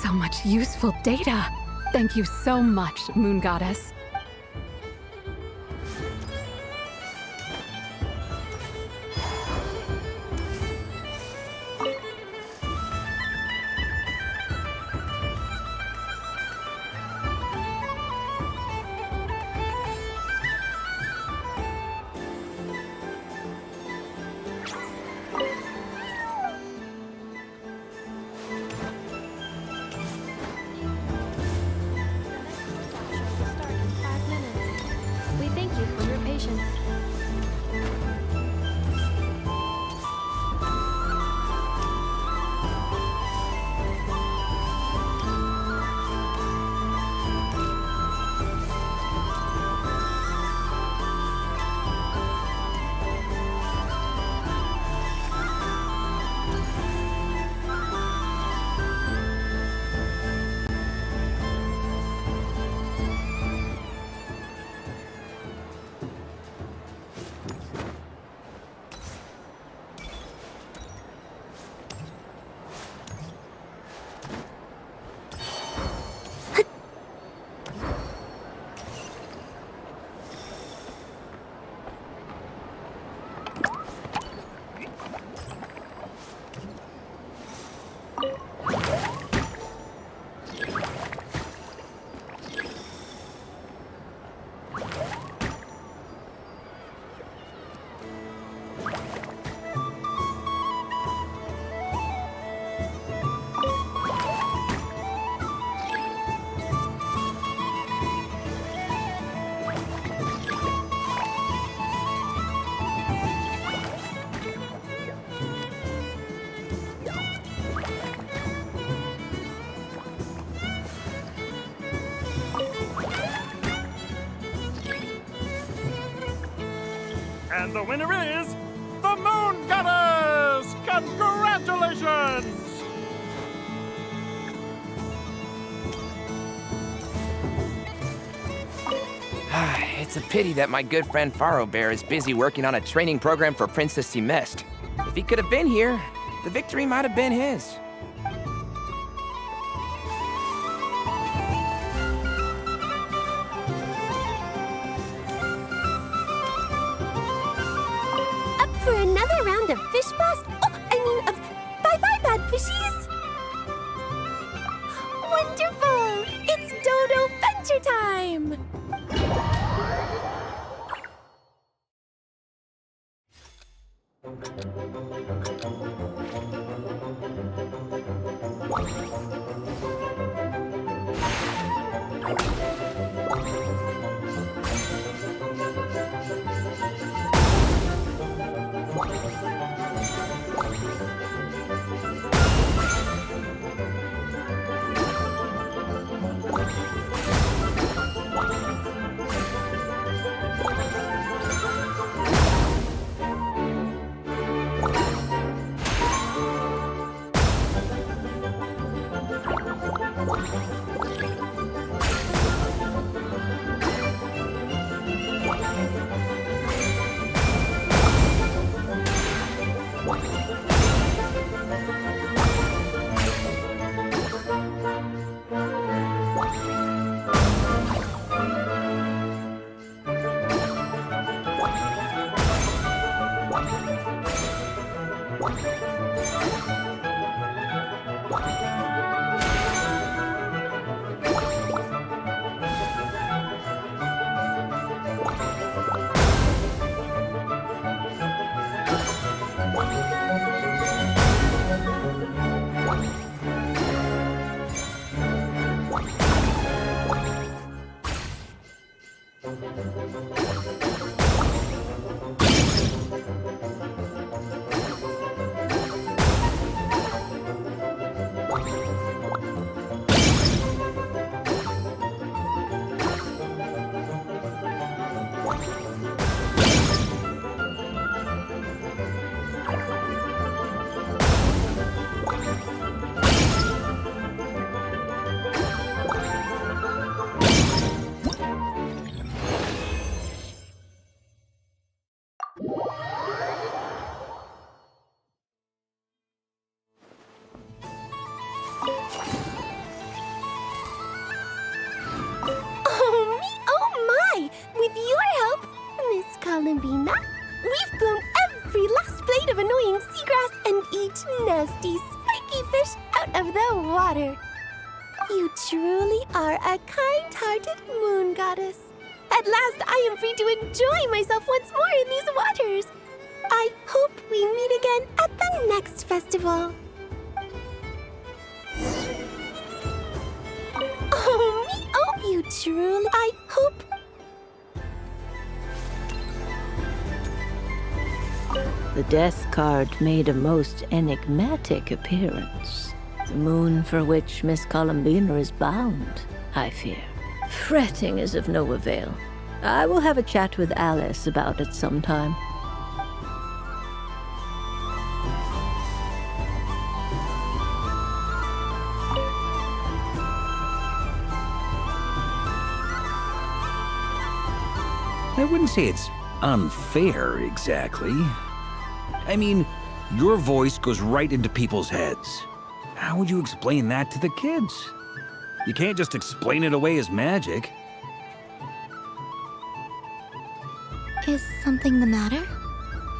So much useful data. Thank you so much, Moon Goddess. And the winner is the Moon Goddess! Congratulations! It's a pity that my good friend Faro Bear is busy working on a training program for Princess Semest. If he could have been here, the victory might have been his. Up for another round of fish blast? Of bye-bye, bad fishies! Wonderful! It's Dodo Venture Time! Columbina. We've blown every last blade of annoying seagrass and each nasty, spiky fish out of the water. You truly are a kind-hearted moon goddess. At last, I am free to enjoy myself once more in these waters. I hope we meet again at the next festival. Oh, me? Oh, you truly... I hope... The death card made a most enigmatic appearance. The moon for which Miss Columbina is bound, I fear. Fretting is of no avail. I will have a chat with Alice about it sometime. I wouldn't say it's unfair, exactly. I mean, your voice goes right into people's heads. How would you explain that to the kids? You can't just explain it away as magic. Is something the matter?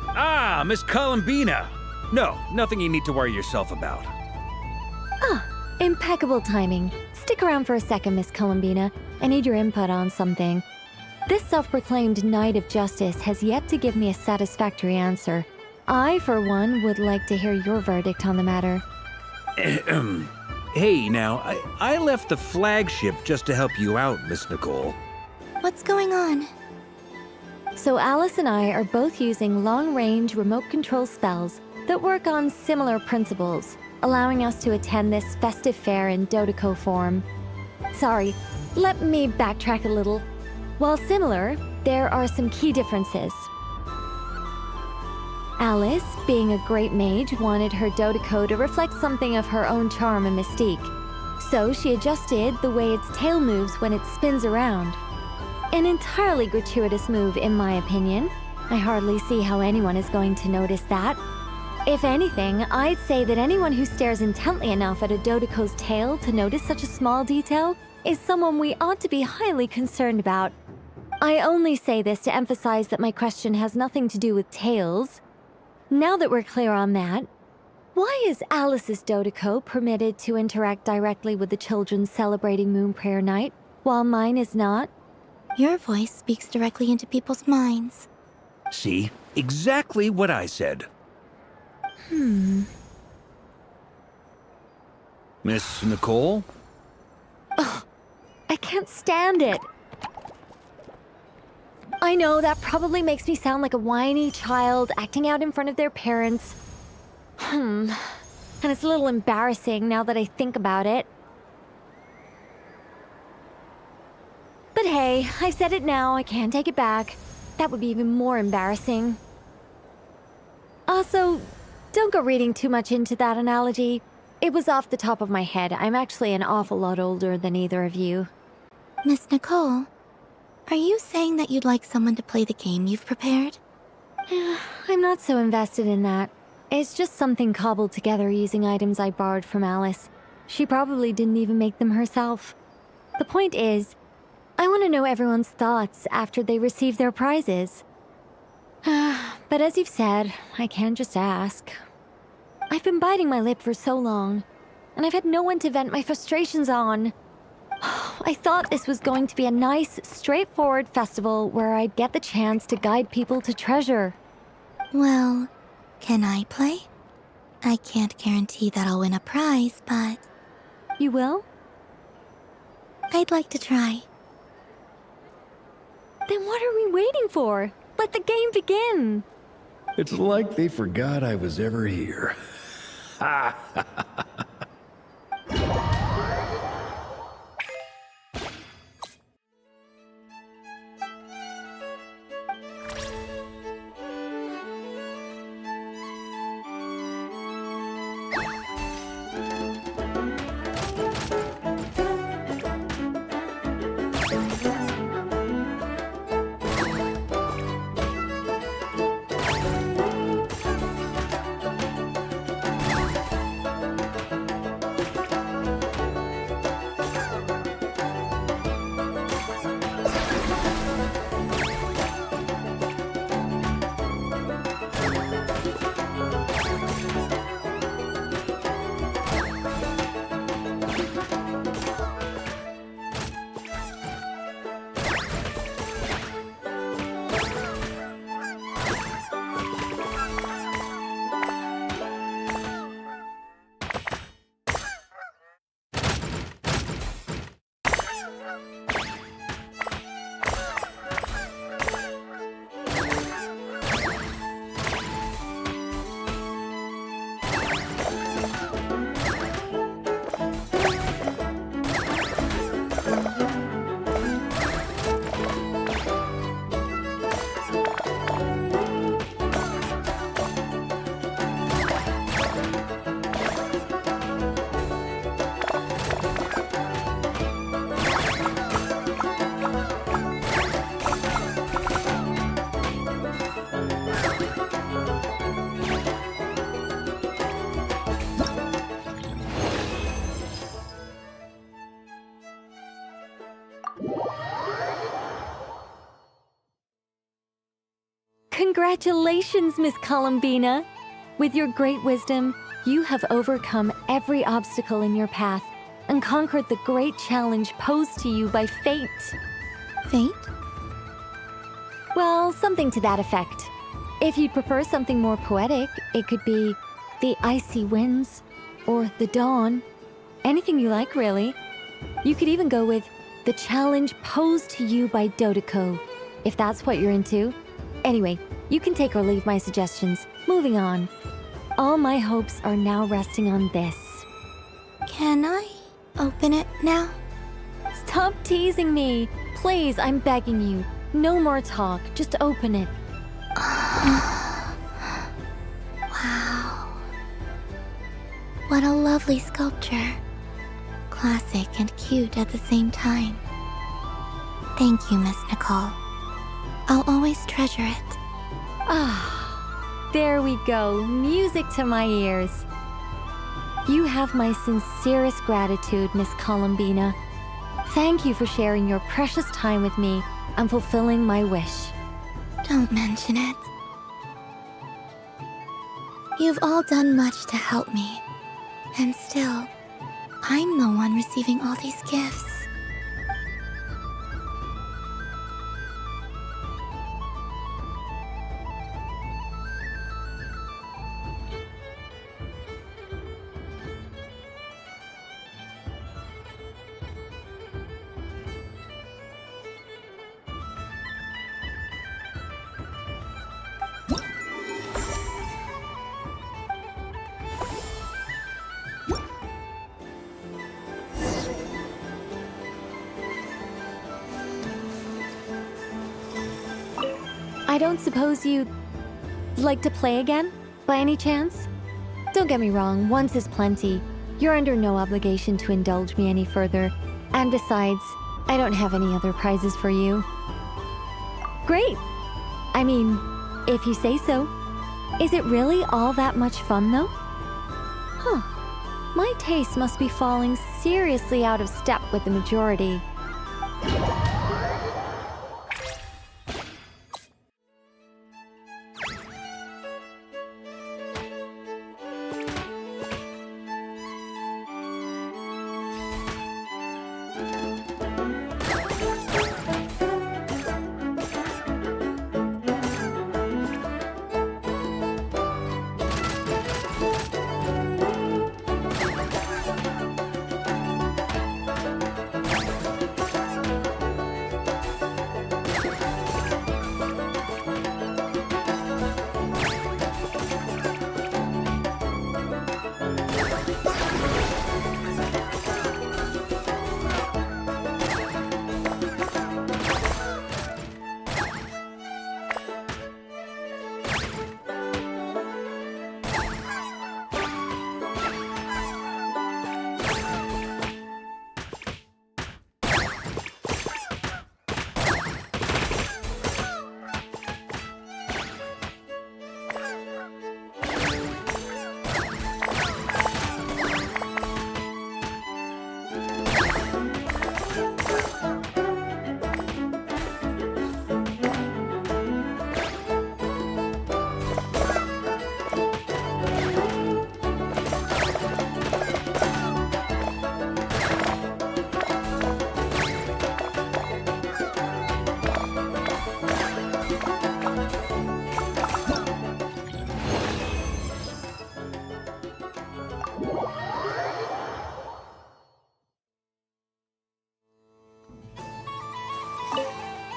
Ah, Miss Columbina! No, nothing you need to worry yourself about. Impeccable timing. Stick around for a second, Miss Columbina. I need your input on something. This self-proclaimed Knight of Justice has yet to give me a satisfactory answer. I, for one, would like to hear your verdict on the matter. Hey, now, I left the flagship just to help you out, Miss Nicole. What's going on? So Alice and I are both using long-range remote control spells that work on similar principles, allowing us to attend this festive fair in Dodeco form. Sorry, let me backtrack a little. While similar, there are some key differences. Alice, being a great mage, wanted her Dodeco to reflect something of her own charm and mystique. So she adjusted the way its tail moves when it spins around. An entirely gratuitous move, in my opinion. I hardly see how anyone is going to notice that. If anything, I'd say that anyone who stares intently enough at a Dodeco's tail to notice such a small detail is someone we ought to be highly concerned about. I only say this to emphasize that my question has nothing to do with tails. Now that we're clear on that, why is Alice's Dodeco permitted to interact directly with the children celebrating Moon Prayer Night, while mine is not? Your voice speaks directly into people's minds. See? Exactly what I said. Miss Nicole? I can't stand it. I know that probably makes me sound like a whiny child acting out in front of their parents. And it's a little embarrassing now that I think about it. But hey, I've said it now, I can't take it back. That would be even more embarrassing. Also, don't go reading too much into that analogy. It was off the top of my head. I'm actually an awful lot older than either of you. Miss Nicole, are you saying that you'd like someone to play the game you've prepared? I'm not so invested in that. It's just something cobbled together using items I borrowed from Alice. She probably didn't even make them herself. The point is, I want to know everyone's thoughts after they receive their prizes. But as you've said, I can't just ask. I've been biting my lip for so long, and I've had no one to vent my frustrations on. I thought this was going to be a nice, straightforward festival where I'd get the chance to guide people to treasure. Well, can I play? I can't guarantee that I'll win a prize, but You will? I'd like to try. Then what are we waiting for? Let the game begin! It's like they forgot I was ever here. Congratulations, Miss Columbina! With your great wisdom, you have overcome every obstacle in your path and conquered the great challenge posed to you by fate. Fate? Well, something to that effect. If you'd prefer something more poetic, it could be the icy winds or the dawn. Anything you like, really. You could even go with the challenge posed to you by Dodeko, if that's what you're into. Anyway, you can take or leave my suggestions. Moving on. All my hopes are now resting on this. Can I open it now? Stop teasing me. Please, I'm begging you. No more talk. Just open it. Wow. What a lovely sculpture. Classic and cute at the same time. Thank you, Miss Nicole. I'll always treasure it. Ah, there we go. Music to my ears. You have my sincerest gratitude, Miss Columbina. Thank you for sharing your precious time with me and fulfilling my wish. Don't mention it. You've all done much to help me. And still, I'm the one receiving all these gifts. I don't suppose you'd like to play again, by any chance? Don't get me wrong, once is plenty. You're under no obligation to indulge me any further. And besides, I don't have any other prizes for you. Great! I mean, if you say so. Is it really all that much fun, though? Huh. My taste must be falling seriously out of step with the majority.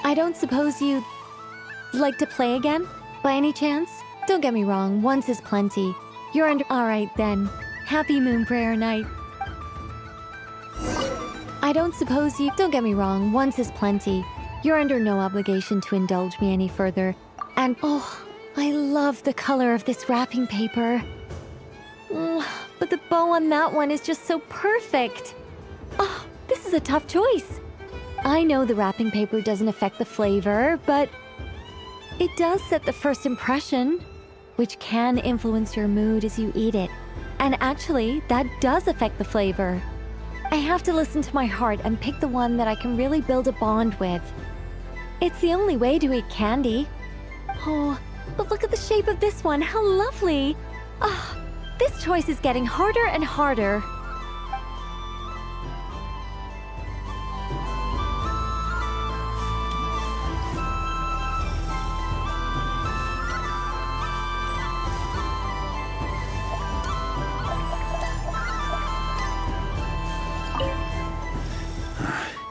I don't suppose you'd like to play again, by any chance? Don't get me wrong, once is plenty. You're under— Alright then. Happy Moon Prayer Night. I don't suppose you— Don't get me wrong, once is plenty. You're under no obligation to indulge me any further. And oh, I love the color of this wrapping paper. But the bow on that one is just so perfect. Oh, this is a tough choice. I know the wrapping paper doesn't affect the flavor, but it does set the first impression, which can influence your mood as you eat it. And actually, that does affect the flavor. I have to listen to my heart and pick the one that I can really build a bond with. It's the only way to eat candy. Oh, But look at the shape of this one. How lovely. Ah, this choice is getting harder and harder.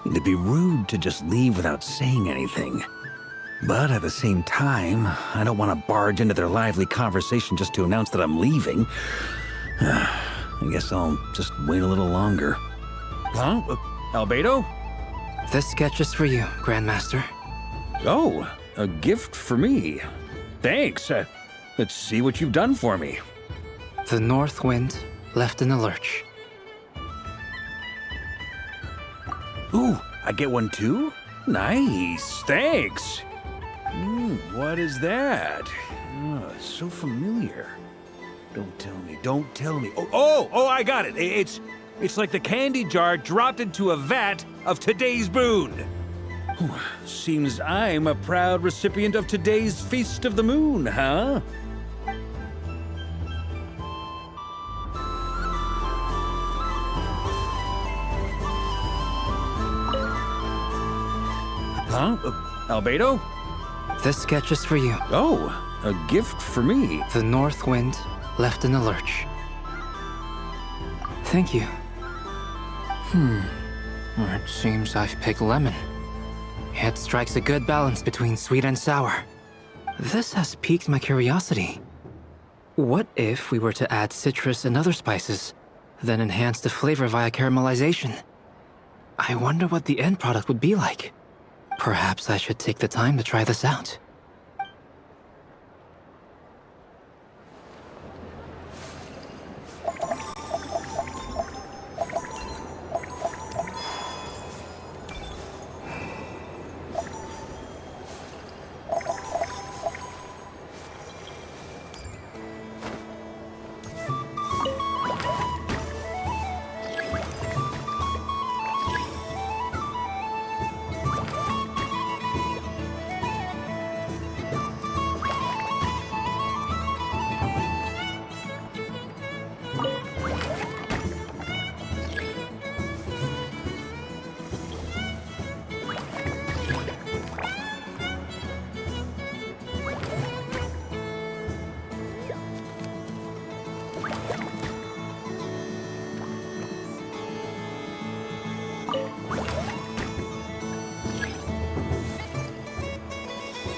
It'd be rude to just leave without saying anything. But at the same time, I don't want to barge into their lively conversation just to announce that I'm leaving. I guess I'll just wait a little longer. Huh? Albedo? This sketch is for you, Grandmaster. Oh, a gift for me. Thanks. Let's see what you've done for me. The North Wind left in a lurch. Ooh, I get one too? Nice, thanks. What is that? Oh, it's so familiar. Don't tell me. Oh, I got it. It's like the candy jar dropped into a vat of today's boon. Seems I'm a proud recipient of today's Feast of the Moon, huh? Huh? Albedo? This sketch is for you. Oh, a gift for me. The North Wind left in a lurch. Thank you. It seems I've picked lemon. It strikes a good balance between sweet and sour. This has piqued my curiosity. What if we were to add citrus and other spices, then enhance the flavor via caramelization? I wonder what the end product would be like. Perhaps I should take the time to try this out.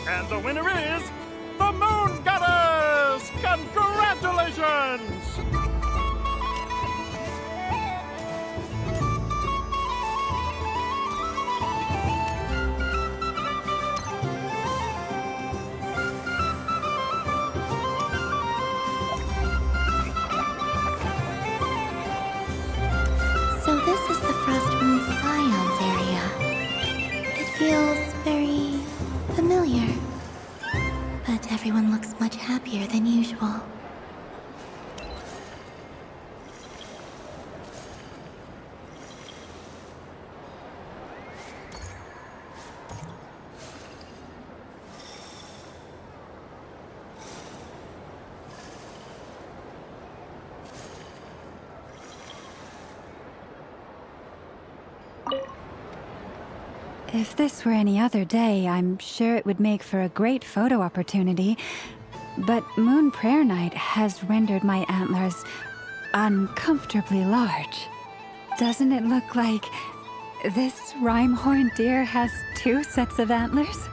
And the winner is the Moon Goddess! Congratulations! So this is the Frost Moon Scions area. It feels very familiar. But everyone looks much happier than usual. If this were any other day, I'm sure it would make for a great photo opportunity. But Moon Prayer Night has rendered my antlers uncomfortably large. Doesn't it look like this rhyme-horned deer has 2 sets of antlers?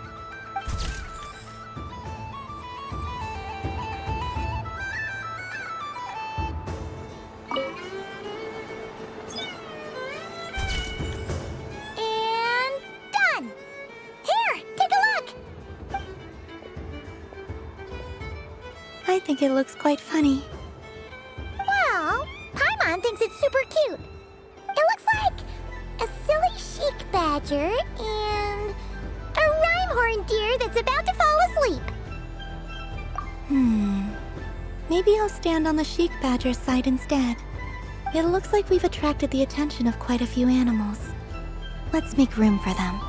I think it looks quite funny. Well, Paimon thinks it's super cute. It looks like a silly chic badger and a rhyme-horned deer that's about to fall asleep. Maybe I'll stand on the chic badger's side instead. It looks like we've attracted the attention of quite a few animals. Let's make room for them.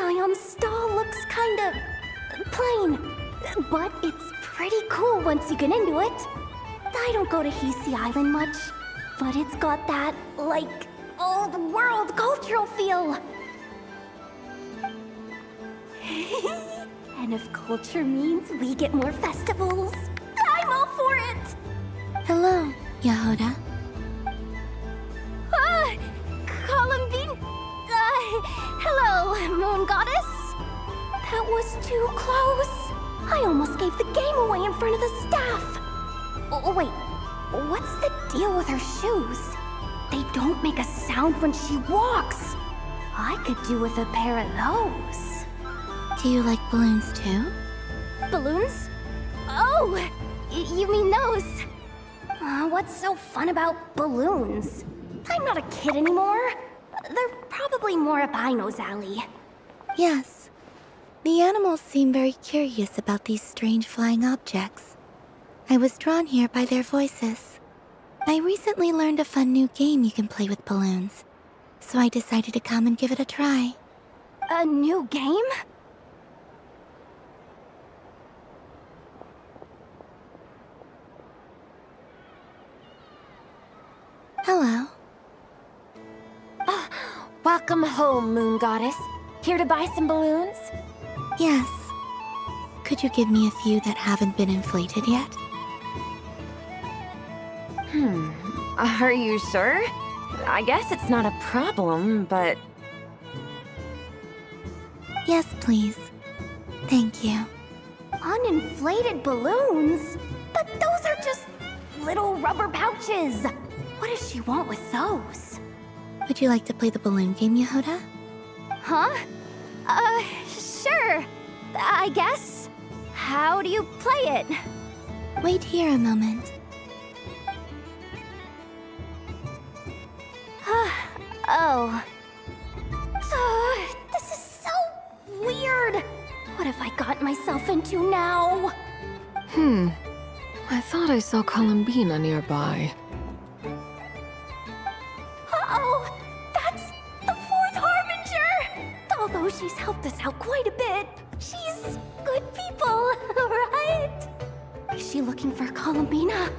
Scion's stall looks kinda plain, but it's pretty cool once you get into it. I don't go to Hisi Island much, but it's got that, like, old world cultural feel. And if culture means we get more festivals, I'm all for it! Hello, Yehoda. Columbine? Hello, Moon Goddess? That was too close. I almost gave the game away in front of the staff. Oh, wait, what's the deal with her shoes? They don't make a sound when she walks. I could do with a pair of those. Do you like balloons too? Balloons? Oh, you mean those? What's so fun about balloons? I'm not a kid anymore. They're probably more up Aino's alley. Yes. The animals seem very curious about these strange flying objects. I was drawn here by their voices. I recently learned a fun new game you can play with balloons, so I decided to come and give it a try. A new game? Hello. Welcome home, Moon Goddess. Here to buy some balloons? Yes. Could you give me a few that haven't been inflated yet? Are you sure? I guess it's not a problem, but... Yes, please. Thank you. Uninflated balloons? But those are just little rubber pouches. What does she want with those? Would you like to play the balloon game, Yehoda? Huh? Sure. I guess. How do you play it? Wait here a moment. Oh. This is so weird. What have I got myself into now? I thought I saw Columbina nearby. Uh-oh! That's the fourth Harbinger! Although she's helped us out quite a bit, she's good people, right? Is she looking for Columbina?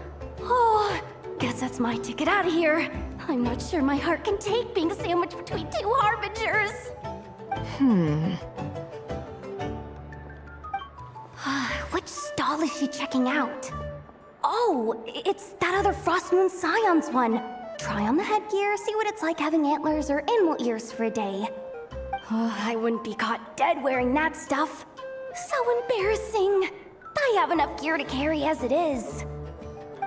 Oh, guess that's my ticket out of here. I'm not sure my heart can take being sandwiched between two Harbingers. Which stall is she checking out? Oh, it's that other Frost Moon Scion's one. Try on the headgear, see what it's like having antlers or animal ears for a day. Oh, I wouldn't be caught dead wearing that stuff. So embarrassing. I have enough gear to carry as it is.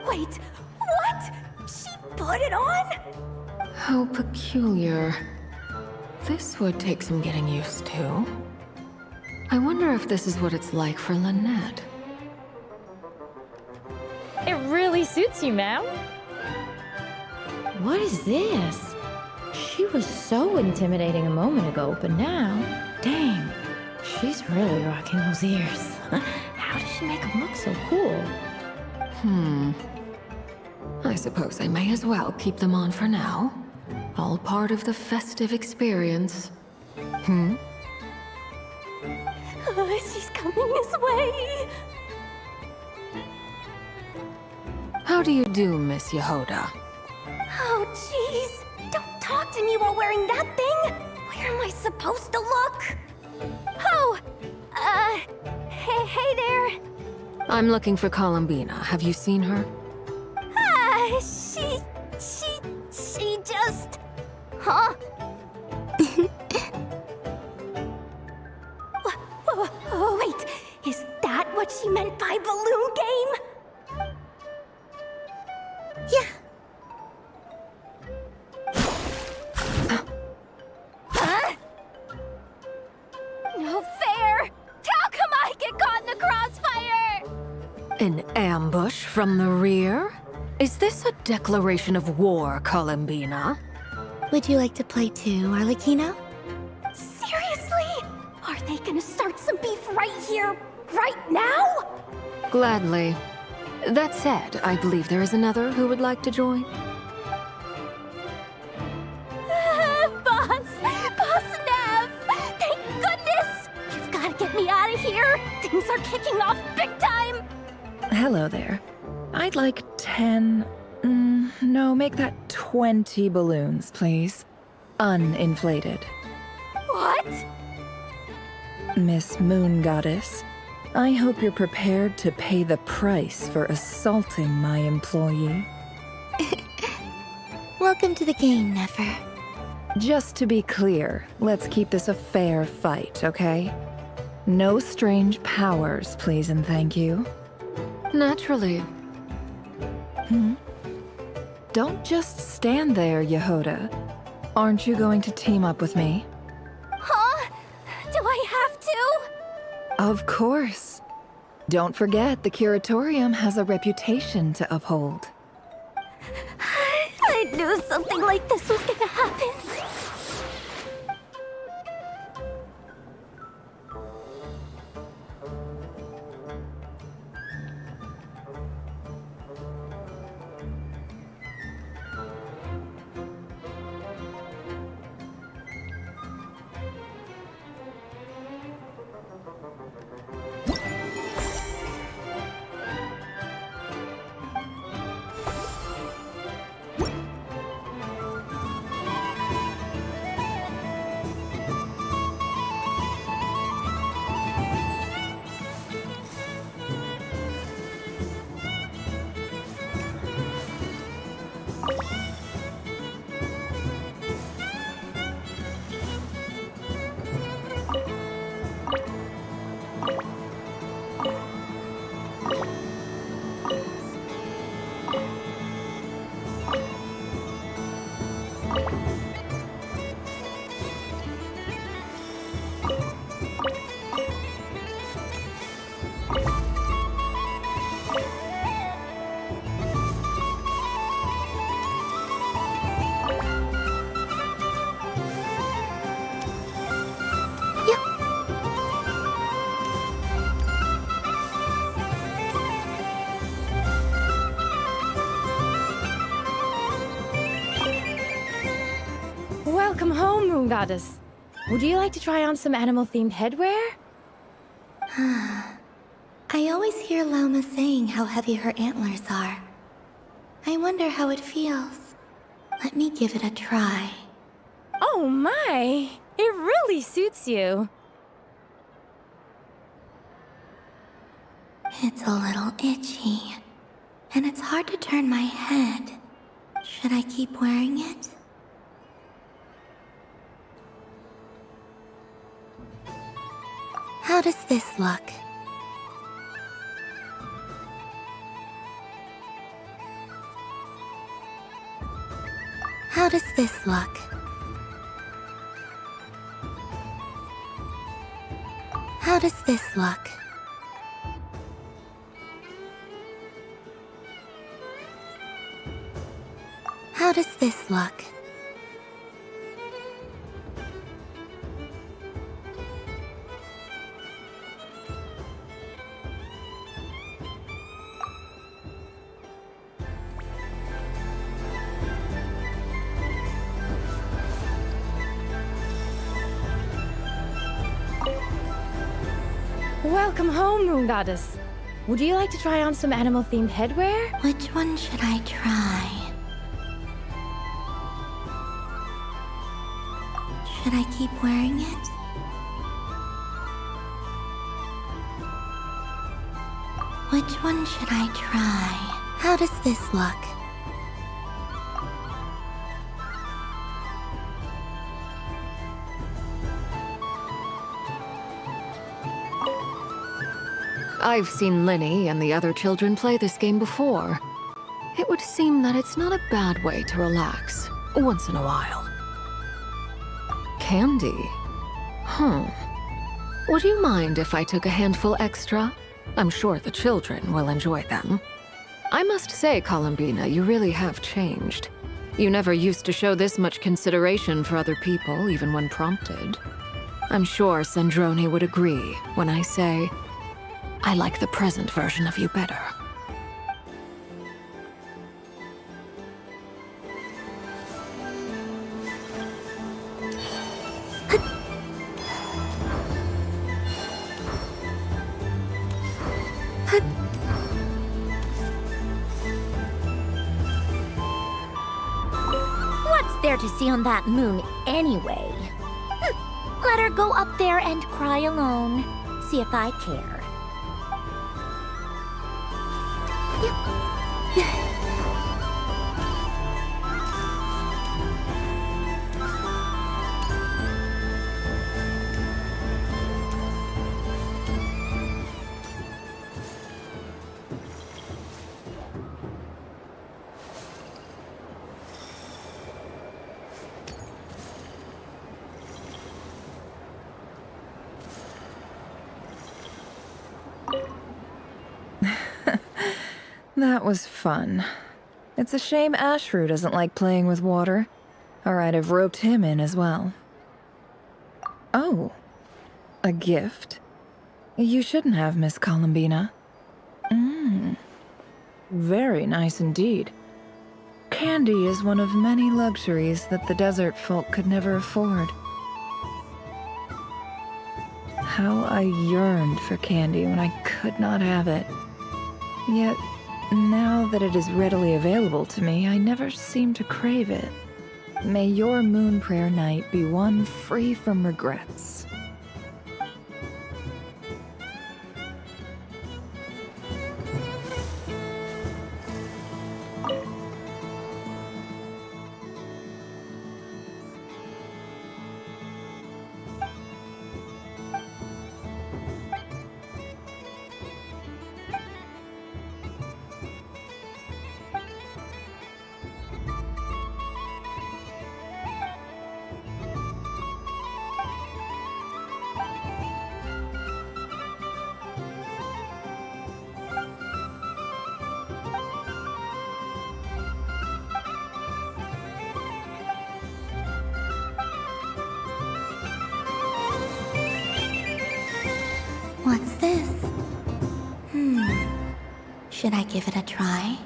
Wait, what? She put it on? How peculiar. This would take some getting used to. I wonder if this is what it's like for Lynette. It really suits you, ma'am. What is this? She was so intimidating a moment ago, but now, dang, she's really rocking those ears. How does she make them look so cool? I suppose I may as well keep them on for now. All part of the festive experience. She's coming this way. How do you do, Miss Yehoda? Oh, jeez. Don't talk to me while wearing that thing. Where am I supposed to look? Oh, hey there. I'm looking for Columbina. Have you seen her? She just... Huh? Wait, is that what she meant by balloon game? Yeah. Huh? No fair! How come I get caught in the crossfire? An ambush from the rear? Is this a declaration of war, Columbina? Would you like to play too, Arlecchino? Seriously? Are they gonna start some beef right here, right now? Gladly. That said, I believe there is another who would like to join. Boss Nev! Thank goodness! things are kicking off big time! Hello there. I'd like 10... no, make that 20 balloons, please. Uninflated. What? Miss Moon Goddess, I hope you're prepared to pay the price for assaulting my employee. Welcome to the game, Nefer. Just to be clear, let's keep this a fair fight, okay? No strange powers, please and thank you. Naturally. Don't just stand there, Yehoda. Aren't you going to team up with me? Huh? Do I have to? Of course. Don't forget, the Curatorium has a reputation to uphold. I knew something like this was gonna happen. Welcome home, Moon Goddess. Would you like to try on some animal-themed headwear? I always hear Lauma saying how heavy her antlers are. I wonder how it feels. Let me give it a try. Oh my! It really suits you. It's a little itchy, and it's hard to turn my head. Should I keep wearing it? How does this look? How does this look? How does this look? How does this look? Welcome home, Moon Goddess. Would you like to try on some animal-themed headwear? Which one should I try? Should I keep wearing it? Which one should I try? How does this look? I've seen Linny and the other children play this game before. It would seem that it's not a bad way to relax, once in a while. Candy? Would you mind if I took a handful extra? I'm sure the children will enjoy them. I must say, Columbina, you really have changed. You never used to show this much consideration for other people, even when prompted. I'm sure Sandrone would agree when I say, I like the present version of you better. What's there to see on that moon anyway? Let her go up there and cry alone. See if I care. That was fun. It's a shame Ashfru doesn't like playing with water, or I'd have roped him in as well. Oh, a gift? You shouldn't have, Miss Columbina. Very nice indeed. Candy is one of many luxuries that the desert folk could never afford. How I yearned for candy when I could not have it. Yet, now that it is readily available to me, I never seem to crave it. May your moon prayer night be one free from regrets. What's this? Should I give it a try?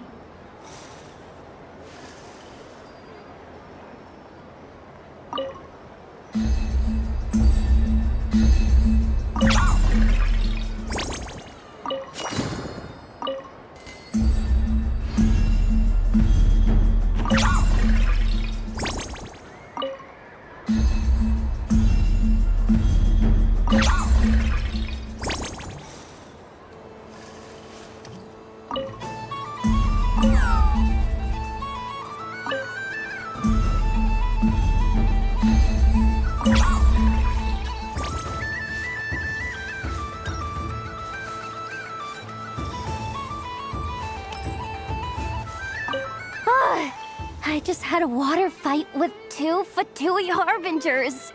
I just had a water fight with 2 Fatui Harbingers.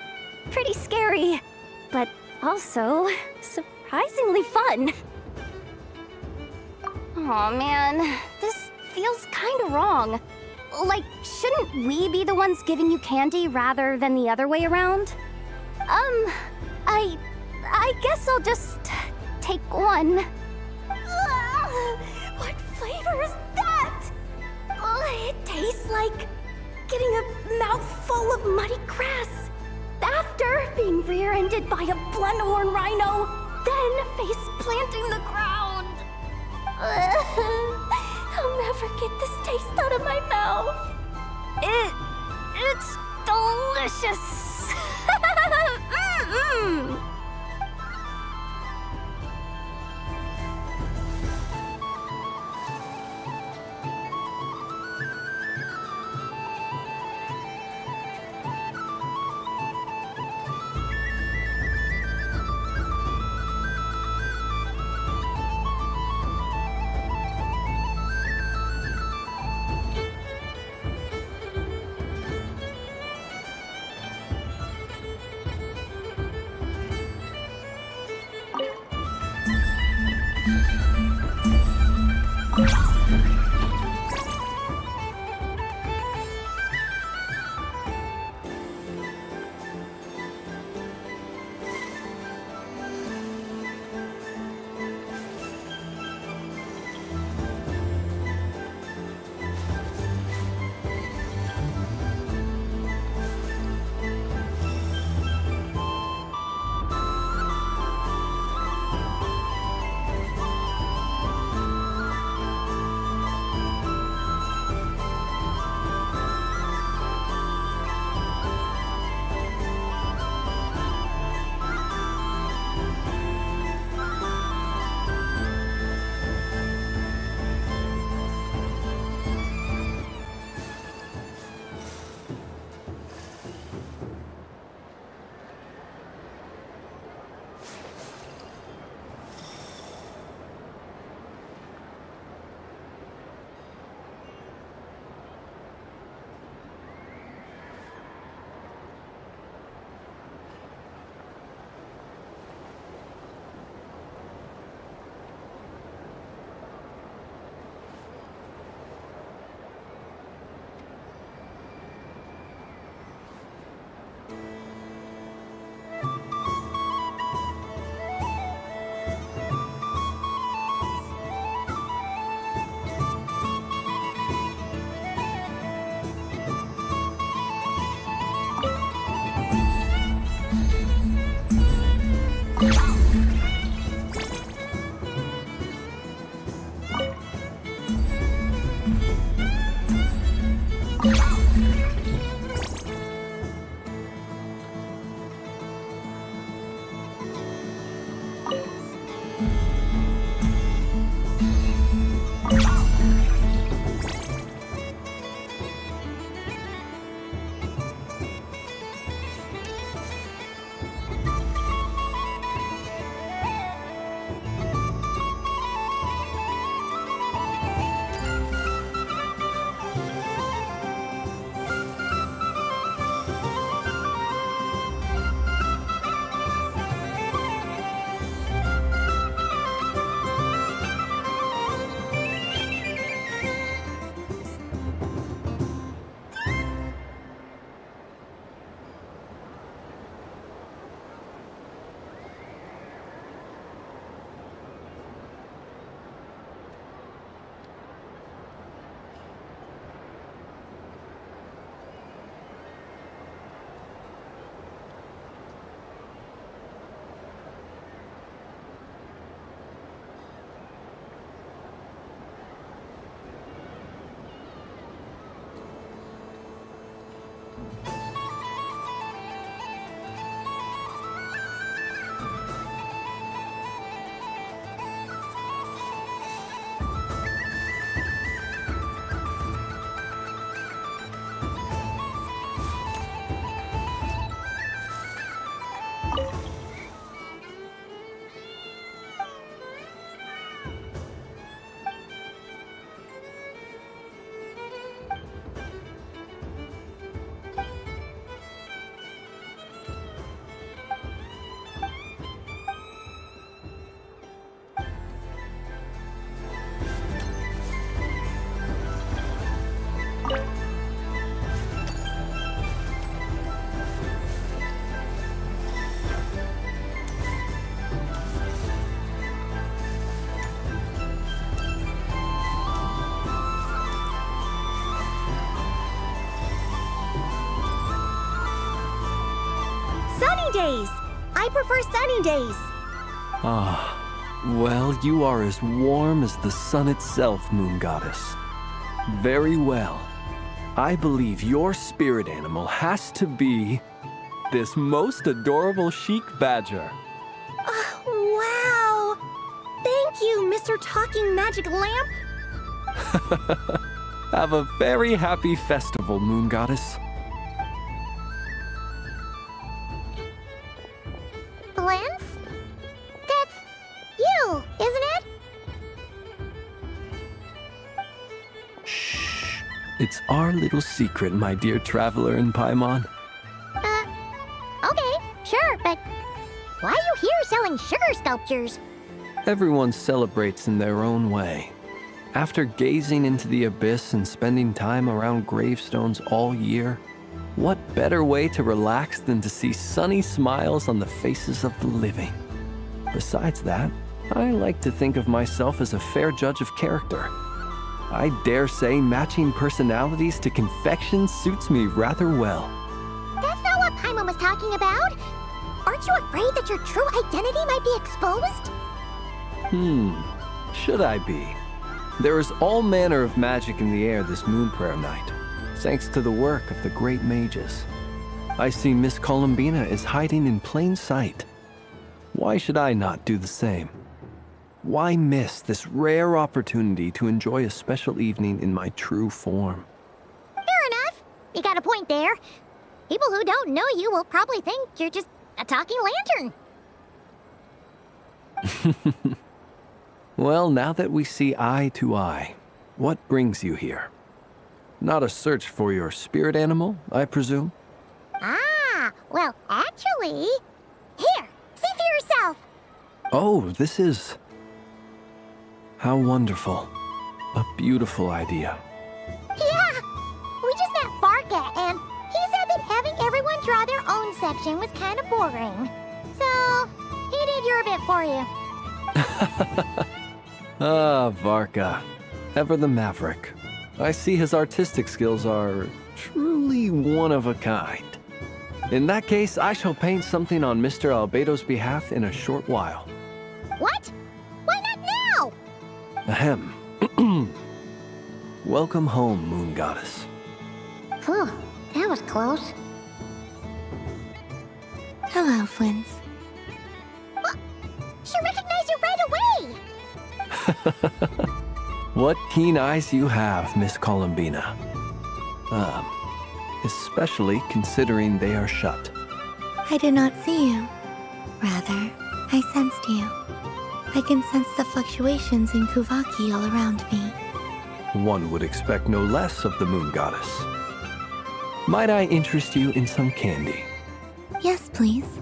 Pretty scary, but also surprisingly fun. Aw, man, this feels kinda wrong. Like, shouldn't we be the ones giving you candy rather than the other way around? I guess I'll just take one. What flavor is that? It tastes like getting a mouthful of muddy grass after being rear-ended by a blunt-horn rhino, then face-planting the ground. I'll never get this taste out of my mouth. It's delicious. days. I prefer sunny days. Ah, well, you are as warm as the sun itself, Moon Goddess. Very well. I believe your spirit animal has to be this most adorable chic badger. Wow! Thank you, Mr. Talking Magic Lamp. Have a very happy festival, Moon Goddess. Blends? That's you, isn't it? Shh. It's our little secret, my dear traveler in Paimon. Okay, sure, but why are you here selling sugar sculptures? Everyone celebrates in their own way. After gazing into the abyss and spending time around gravestones all year, what better way to relax than to see sunny smiles on the faces of the living? Besides that, I like to think of myself as a fair judge of character. I dare say matching personalities to confection suits me rather well. That's not what Paimon was talking about. Aren't you afraid that your true identity might be exposed? Should I be? There is all manner of magic in the air this moon prayer night, thanks to the work of the great mages. I see Miss Columbina is hiding in plain sight. Why should I not do the same? Why miss this rare opportunity to enjoy a special evening in my true form? Fair enough. You got a point there. People who don't know you will probably think you're just a talking lantern. Well, now that we see eye to eye, what brings you here? Not a search for your spirit animal, I presume? Ah, well, actually... Here, see for yourself. Oh, this is... How wonderful. A beautiful idea. Yeah, we just met Barca, and he said that having everyone draw their own section was kind of boring. So, he did your bit for you. Ah, Varka. Ever the maverick. I see his artistic skills are truly one of a kind. In that case, I shall paint something on Mr. Albedo's behalf in a short while. What? Why not now? Ahem. Welcome home, Moon Goddess. Phew, that was close. Hello, Flins. Well, she recognized you right away! What keen eyes you have, Miss Columbina. Especially considering they are shut. I did not see you. Rather, I sensed you. I can sense the fluctuations in Kuvaki all around me. One would expect no less of the Moon Goddess. Might I interest you in some candy? Yes, please.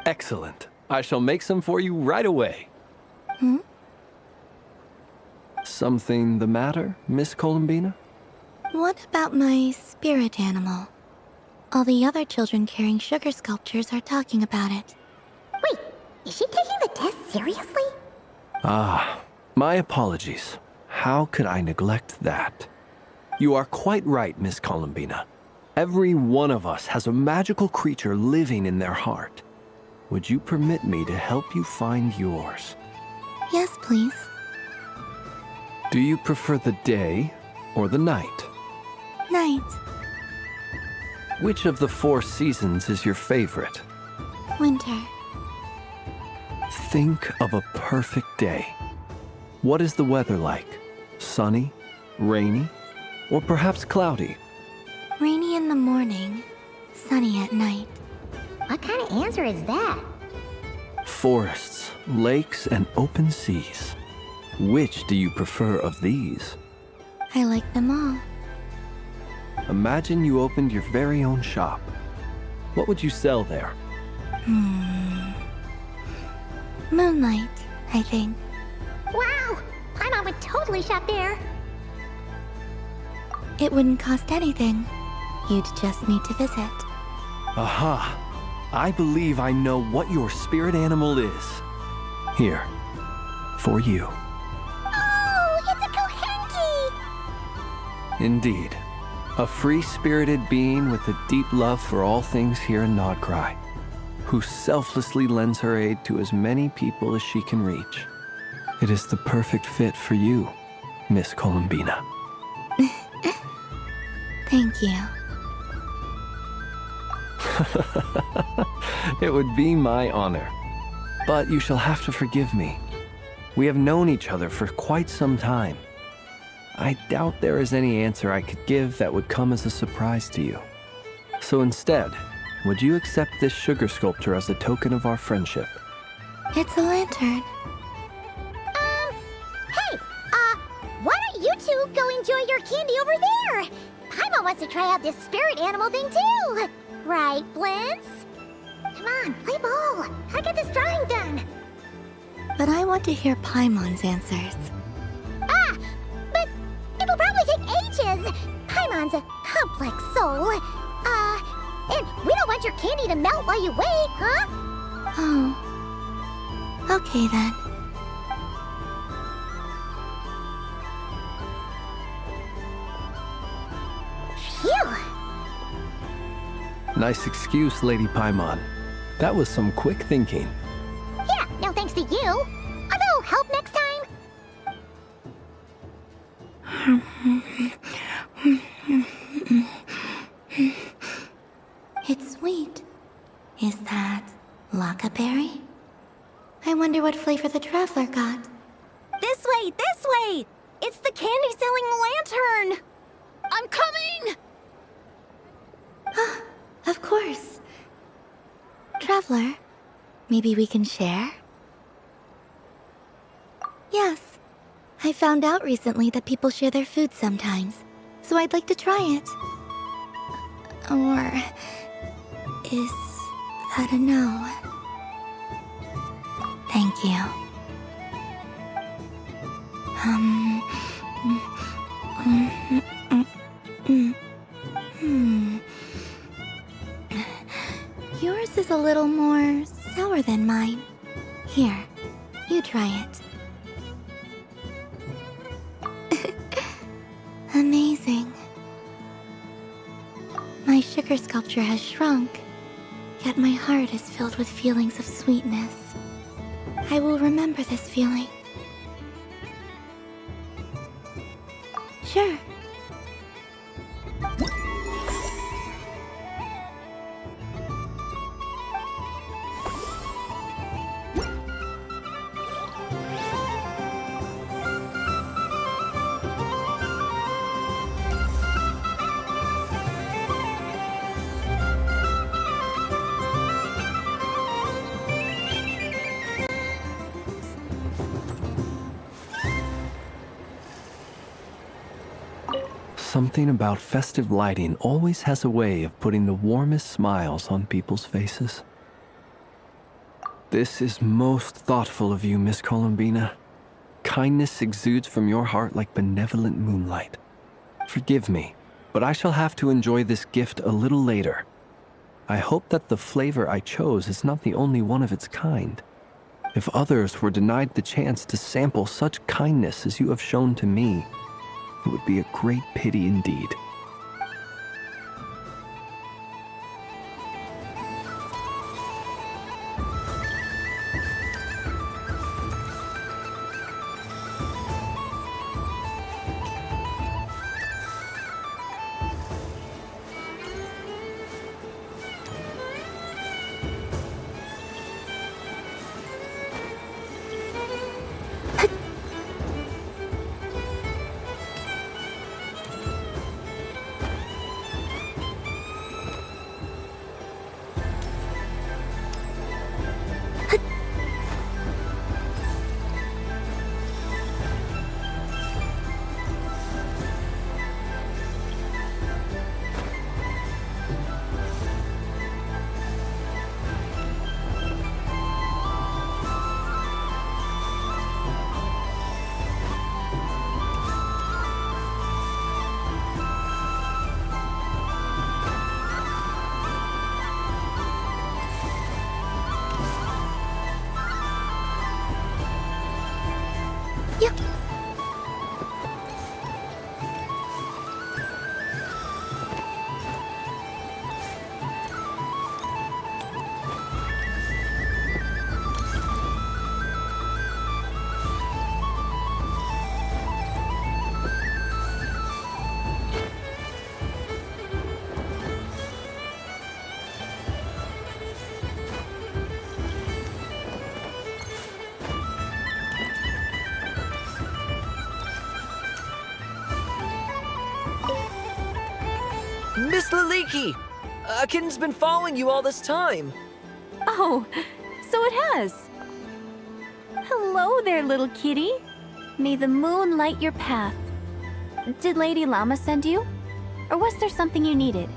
Excellent. I shall make some for you right away. Something the matter, Miss Columbina? What about my spirit animal? All the other children carrying sugar sculptures are talking about it. Wait, is she taking the test seriously? Ah, my apologies. How could I neglect that? You are quite right, Miss Columbina. Every one of us has a magical creature living in their heart. Would you permit me to help you find yours? Yes, please. Do you prefer the day or the night? Night. Which of the 4 seasons is your favorite? Winter. Think of a perfect day. What is the weather like? Sunny, rainy, or perhaps cloudy? Rainy in the morning, sunny at night. What kind of answer is that? Forests, lakes, and open seas. Which do you prefer of these? I like them all. Imagine you opened your very own shop. What would you sell there? Moonlight, I think. Wow! Paimon would totally shop there. It wouldn't cost anything. You'd just need to visit. Aha! I believe I know what your spirit animal is. Here, for you. Oh, it's a Kohenki! Indeed. A free-spirited being with a deep love for all things here in Nodcry, who selflessly lends her aid to as many people as she can reach. It is the perfect fit for you, Miss Columbina. Thank you. It would be my honor. But you shall have to forgive me. We have known each other for quite some time. I doubt there is any answer I could give that would come as a surprise to you. So instead, would you accept this sugar sculpture as a token of our friendship? It's a lantern. Hey, why don't you two go enjoy your candy over there? Paimon wants to try out this spirit animal thing too. Right, Blintz? Come on, play ball. I get this drawing done. But I want to hear Paimon's answers. But it'll probably take ages. Paimon's a complex soul. And we don't want your candy to melt while you wait, huh? Oh. Okay then. Phew. Nice excuse, Lady Paimon. That was some quick thinking. Yeah, no thanks to you. Although, help next time. It's sweet. Is that Lockaberry? I wonder what flavor the traveler got. This way, this way! It's the candy-selling lantern! I'm coming! Of course. Traveler, maybe we can share? Yes. I found out recently that people share their food sometimes, so I'd like to try it. Or is that a no? Thank you. Yours is a little more sour than mine. Here, you try it. Amazing. My sugar sculpture has shrunk, yet my heart is filled with feelings of sweetness. I will remember this feeling. Sure. Something about festive lighting always has a way of putting the warmest smiles on people's faces. This is most thoughtful of you, Miss Columbina. Kindness exudes from your heart like benevolent moonlight. Forgive me, but I shall have to enjoy this gift a little later. I hope that the flavor I chose is not the only one of its kind. If others were denied the chance to sample such kindness as you have shown to me, it would be a great pity indeed. Miss Liliki! A kitten's been following you all this time. Oh, so it has. Hello there, little kitty. May the moon light your path. Did Lady Llama send you? Or was there something you needed?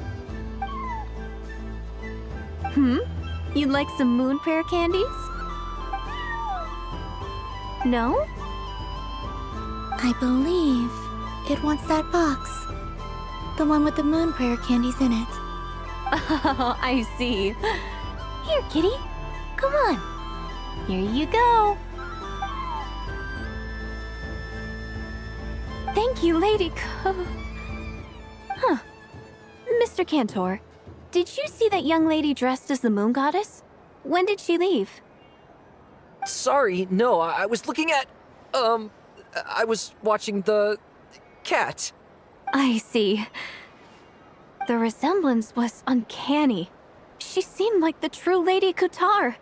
You'd like some moon prayer candies? No? I believe it wants that box. The one with the moon prayer candies in it. Oh, I see. Here, kitty. Come on. Here you go. Thank you, Lady Huh. Mr. Cantor, did you see that young lady dressed as the moon goddess? When did she leave? Sorry, no, I was looking at... I was watching the... cat. I see. The resemblance was uncanny. She seemed like the true Lady Kutar,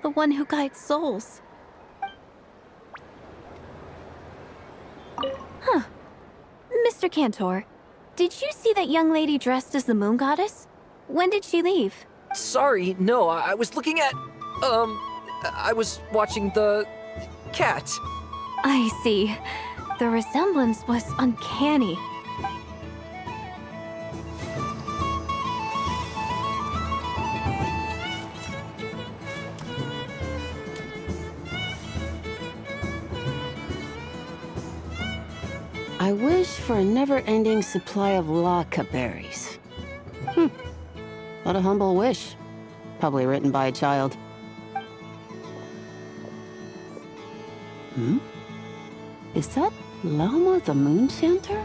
the one who guides souls. Huh. Mr. Cantor, did you see that young lady dressed as the moon goddess? When did she leave? Sorry, no, I was looking at... I was watching the... cat. I see. The resemblance was uncanny. I wish for a never-ending supply of laka berries. What a humble wish. Probably written by a child. Is that Llama the Moon Chanter?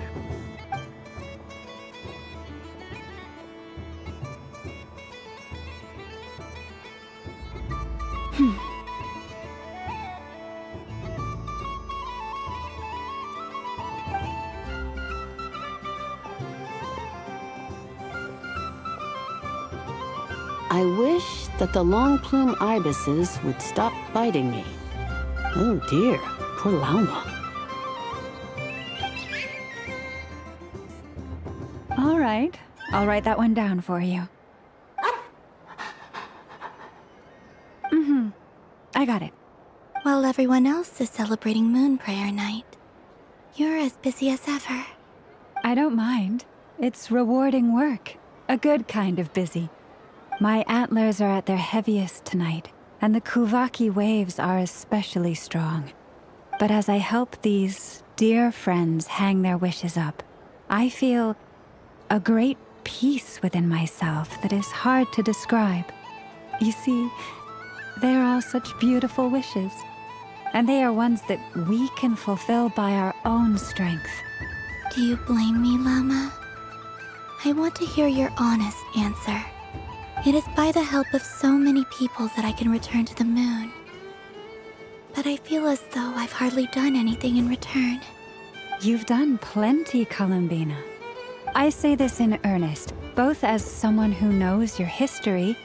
I wish that the long plume ibises would stop biting me. Oh dear, poor Llama. All right, I'll write that one down for you. I got it. While everyone else is celebrating Moon Prayer Night, you're as busy as ever. I don't mind. It's rewarding work. A good kind of busy. My antlers are at their heaviest tonight, and the Kuvaki waves are especially strong. But as I help these dear friends hang their wishes up, I feel a great peace within myself that is hard to describe. You see, they are all such beautiful wishes, and they are ones that we can fulfill by our own strength. Do you blame me, Llama? I want to hear your honest answer. It is by the help of so many people that I can return to the moon. But I feel as though I've hardly done anything in return. You've done plenty, Columbina. I say this in earnest, both as someone who knows your history,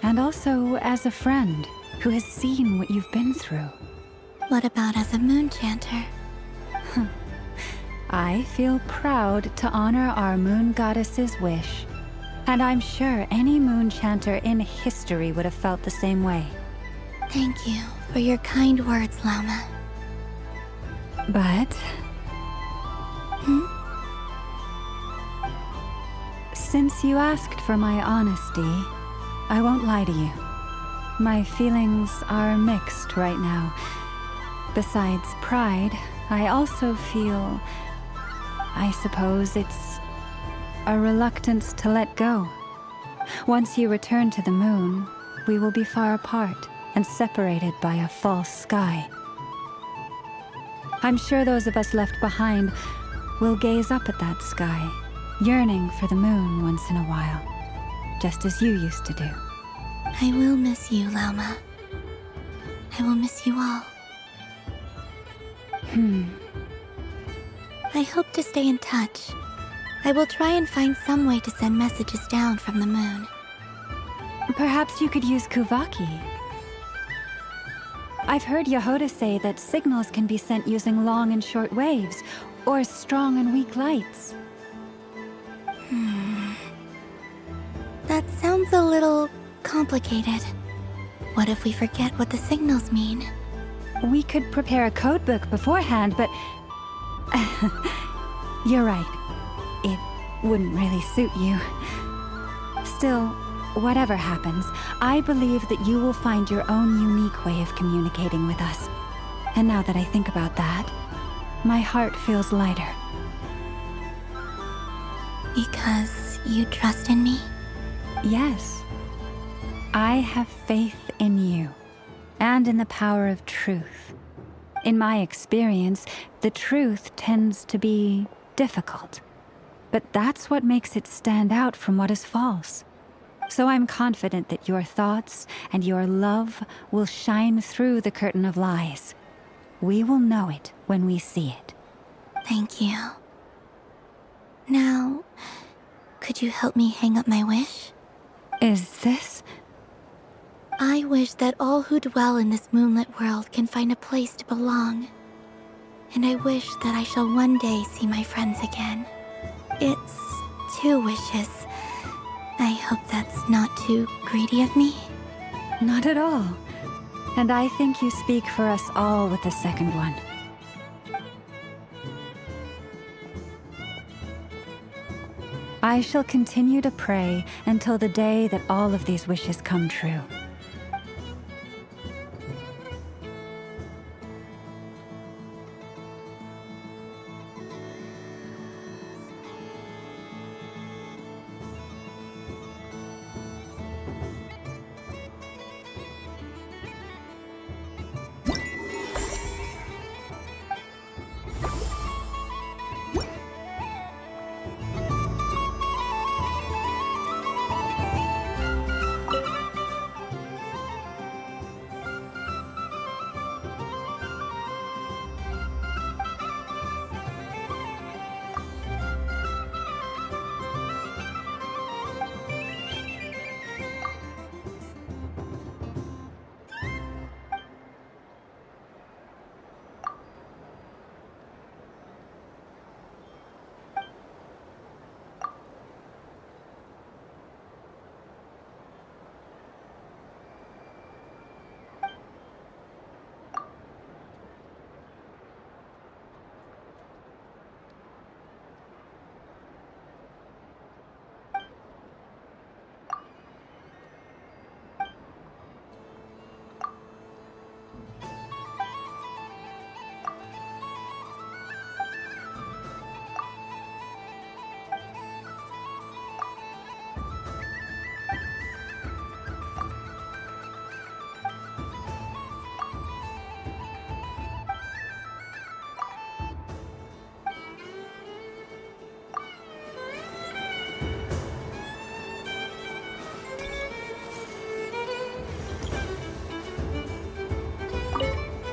and also as a friend who has seen what you've been through. What about as a moon chanter? I feel proud to honor our moon goddess's wish. And I'm sure any moon chanter in history would have felt the same way. Thank you for your kind words, Llama. But... Since you asked for my honesty, I won't lie to you. My feelings are mixed right now. Besides pride, I also feel... I suppose it's a reluctance to let go. Once you return to the moon, we will be far apart and separated by a false sky. I'm sure those of us left behind will gaze up at that sky, yearning for the moon once in a while, just as you used to do. I will miss you, Llama. I will miss you all. I hope to stay in touch. I will try and find some way to send messages down from the moon. Perhaps you could use Kuvaki. I've heard Yehoda say that signals can be sent using long and short waves, or strong and weak lights. That sounds a little complicated. What if we forget what the signals mean? We could prepare a codebook beforehand, but... You're right. It wouldn't really suit you. Still, whatever happens, I believe that you will find your own unique way of communicating with us. And now that I think about that, my heart feels lighter. Because you trust in me? Yes. I have faith in you, and in the power of truth. In my experience, the truth tends to be difficult. But that's what makes it stand out from what is false. So I'm confident that your thoughts and your love will shine through the curtain of lies. We will know it when we see it. Thank you. Now, could you help me hang up my wish? Is this? I wish that all who dwell in this moonlit world can find a place to belong. And I wish that I shall one day see my friends again. It's 2 wishes. I hope that's not too greedy of me. Not at all. And I think you speak for us all with the second one. I shall continue to pray until the day that all of these wishes come true.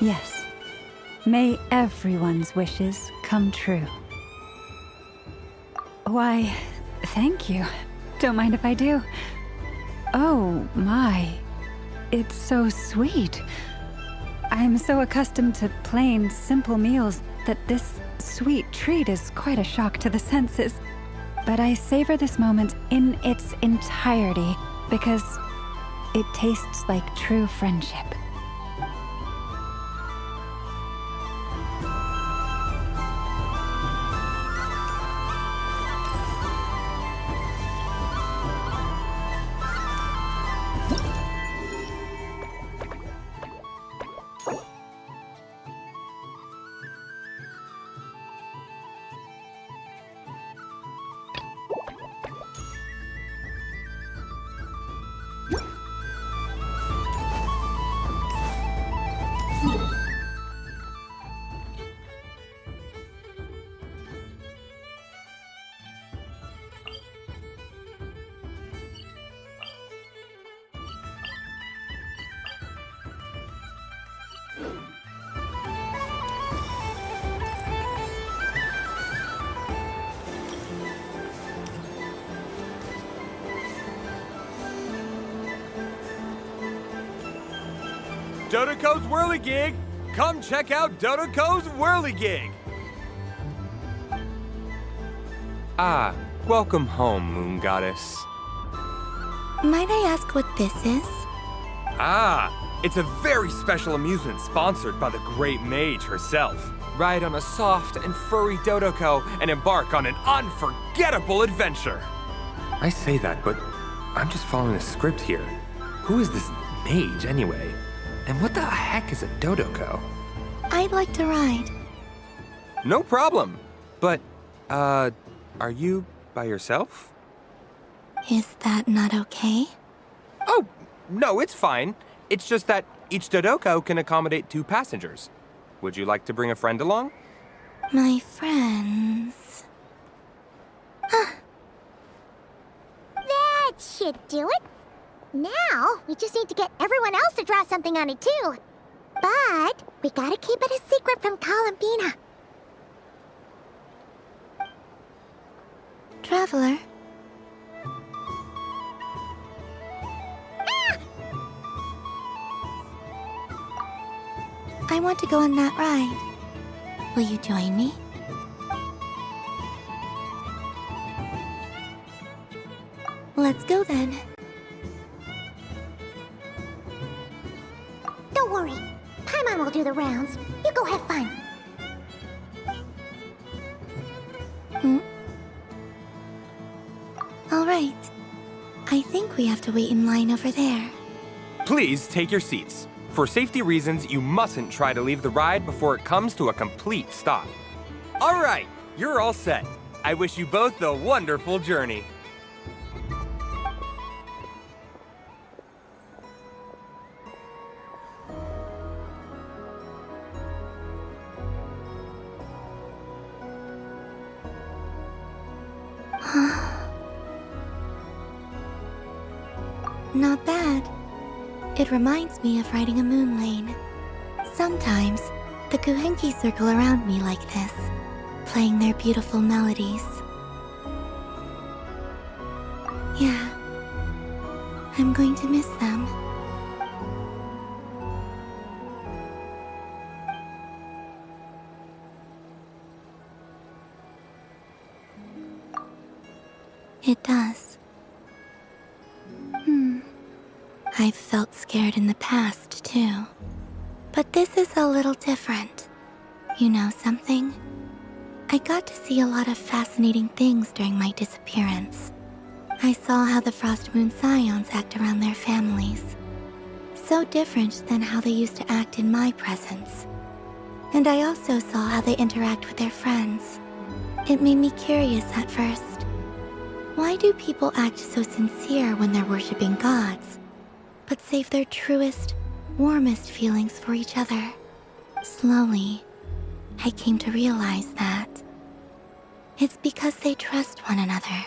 Yes. May everyone's wishes come true. Why, thank you. Don't mind if I do. Oh, my. It's so sweet. I'm so accustomed to plain, simple meals that this sweet treat is quite a shock to the senses. But I savor this moment in its entirety because it tastes like true friendship. Dodoco's Whirligig! Come check out Dodoco's Whirligig! Ah, welcome home, Moon Goddess. Might I ask what this is? Ah, it's a very special amusement sponsored by the great mage herself. Ride on a soft and furry Dodoko and embark on an unforgettable adventure. I say that, but I'm just following a script here. Who is this mage anyway? And what the heck is a Dodoko? I'd like to ride. No problem. But, are you by yourself? Is that not okay? Oh, no, it's fine. It's just that each Dodoko can accommodate 2 passengers. Would you like to bring a friend along? My friends... That should do it. Now, we just need to get everyone else to draw something on it too. But we gotta keep it a secret from Columbina. Traveler. I want to go on that ride. Will you join me? Let's go then. Don't worry. Paimon will do the rounds. You go have fun. All right. I think we have to wait in line over there. Please take your seats. For safety reasons, you mustn't try to leave the ride before it comes to a complete stop. All right, you're all set. I wish you both a wonderful journey. Not bad. It reminds me of riding a moon lane. Sometimes, the Kuhenki circle around me like this, playing their beautiful melodies. Yeah, I'm going to miss them. It does. I've felt scared in the past, too. But this is a little different. You know something? I got to see a lot of fascinating things during my disappearance. I saw how the Frost Moon Scions act around their families. So different than how they used to act in my presence. And I also saw how they interact with their friends. It made me curious at first. Why do people act so sincere when they're worshipping gods, but save their truest, warmest feelings for each other? Slowly, I came to realize that it's because they trust one another.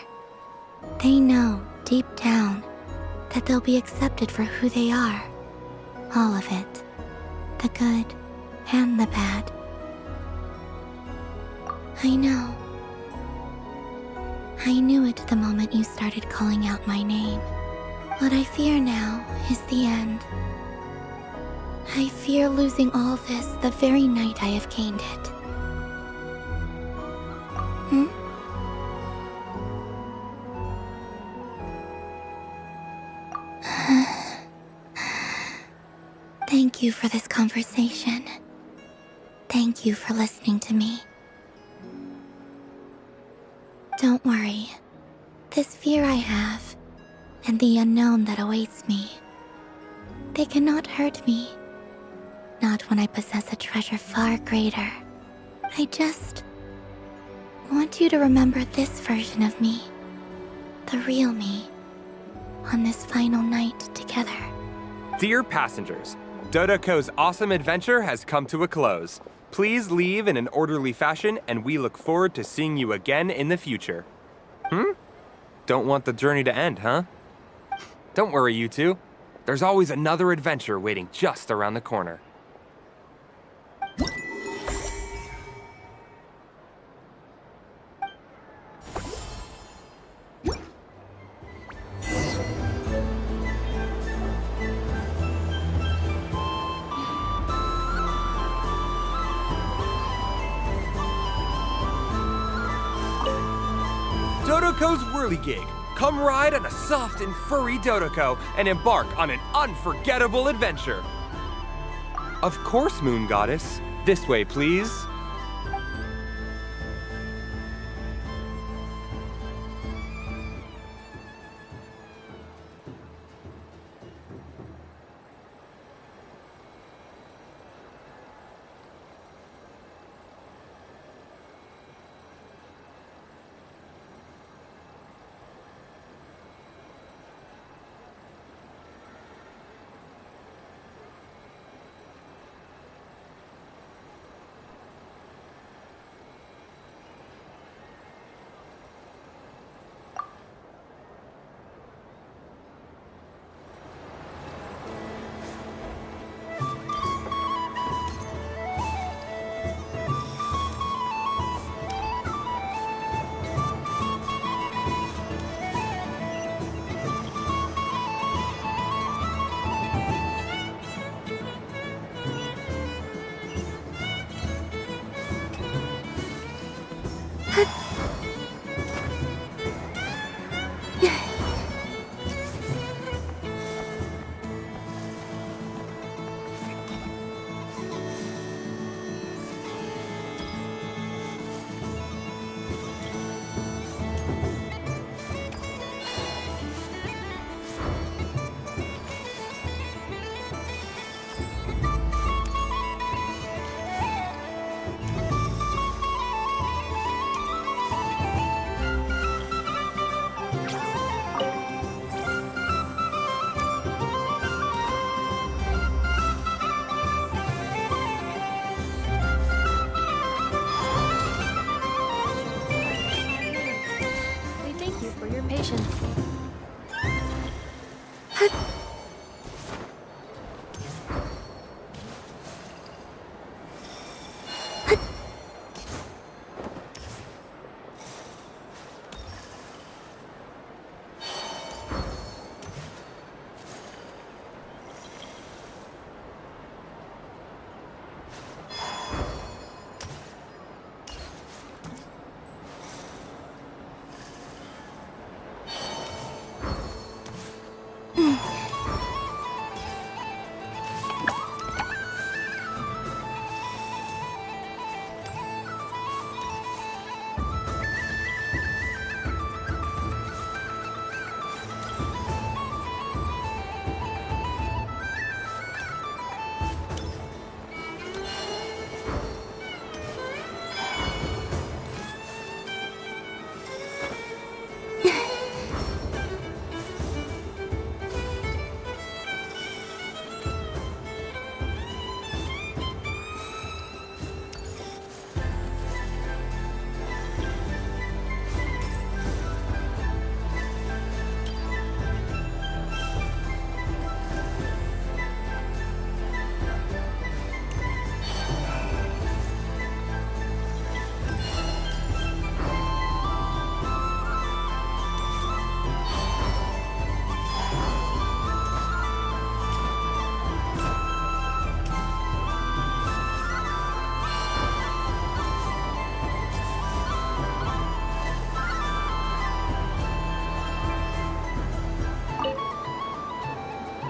They know, deep down, that they'll be accepted for who they are. All of it. The good and the bad. I know. I knew it the moment you started calling out my name. What I fear now is the end. I fear losing all this the very night I have gained it. Thank you for this conversation. Thank you for listening to me. Don't worry. This fear I have, and the unknown that awaits me, they cannot hurt me. Not when I possess a treasure far greater. I just want you to remember this version of me. The real me. On this final night together. Dear passengers, Dodoko's awesome adventure has come to a close. Please leave in an orderly fashion, and we look forward to seeing you again in the future. Don't want the journey to end, huh? Don't worry, you two. There's always another adventure waiting just around the corner. Dodoko's Whirligig, Come ride on a soft and furry Dodoko and embark on an unforgettable adventure. Of course, Moon Goddess. This way, please.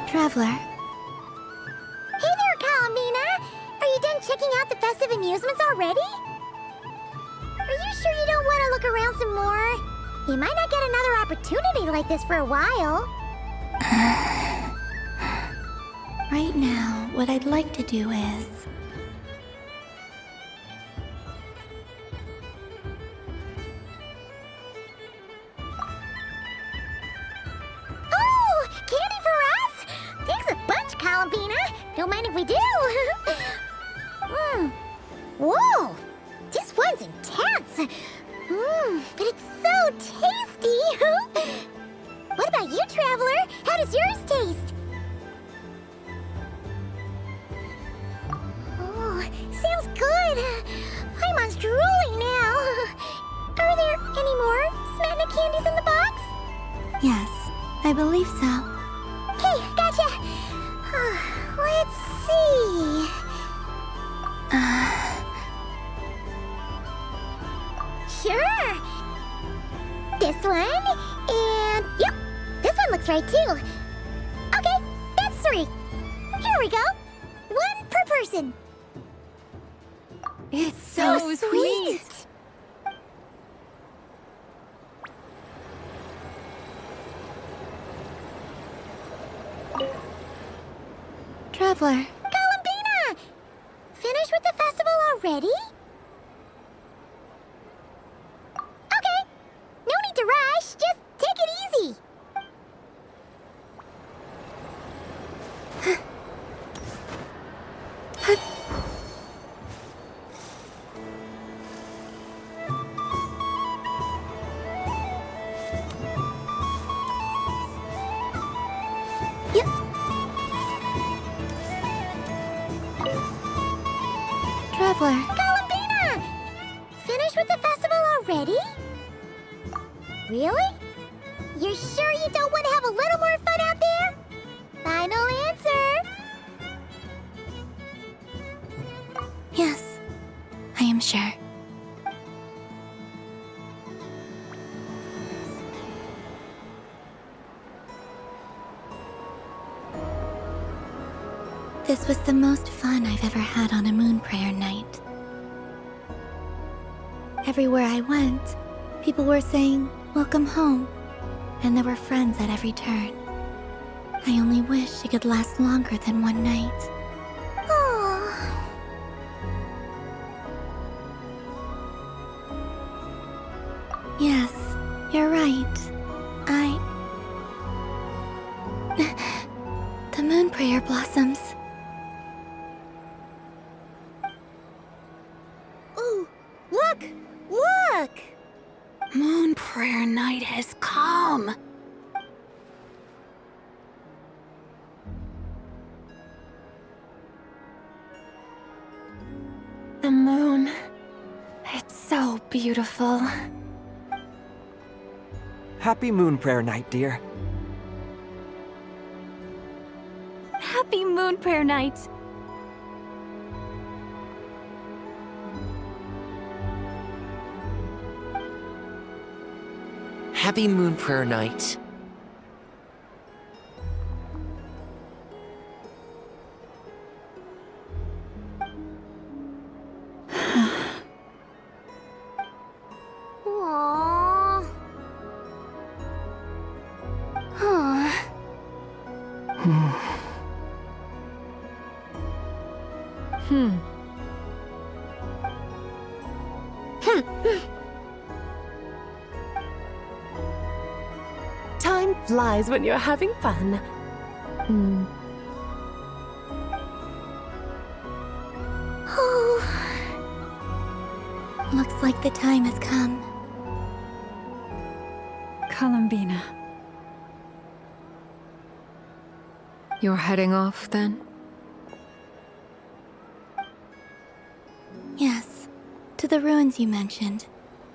Traveler. Hey there, Kalamina! Are you done checking out the festive amusements already? Are you sure you don't want to look around some more? You might not get another opportunity like this for a while. Right now, what I'd like to do is... Oh! Candy for us? Thanks a bunch, Kalamina. Don't mind if we do. Whoa! This one's intense. But it's so tasty. What about you, Traveler? How does yours taste? Oh, sounds good. I'm on drooling now. Are there any more Smatna candies in the box? Yes, I believe so. Okay, gotcha. Let's see. Sure. This one and That's right, too. Okay, that's 3. Here we go. 1 per person. It's so sweet. Traveler, Columbina! Finished with the festival already? Okay, no need to rush. Just take it easy. Traveler. Columbina! Finished with the festival already? Really? You're sure you don't want to have a little more fun out there? Final answer. Yes, I am sure. This was the most fun I've ever had on a moon prayer night. Everywhere I went, people were saying, "Welcome home," and there were friends at every turn. I only wish it could last longer than one night. Yes, you're right. The moon prayer blossoms. Ooh, look! Look! Moon prayer night has come. The moon. It's so beautiful. Happy Moon Prayer Night, dear. Happy Moon Prayer Night! Happy Moon Prayer Night. Aww. Huh. Time flies when you're having fun. Looks like the time has come. Columbina. You're heading off, then? Yes, to the ruins you mentioned.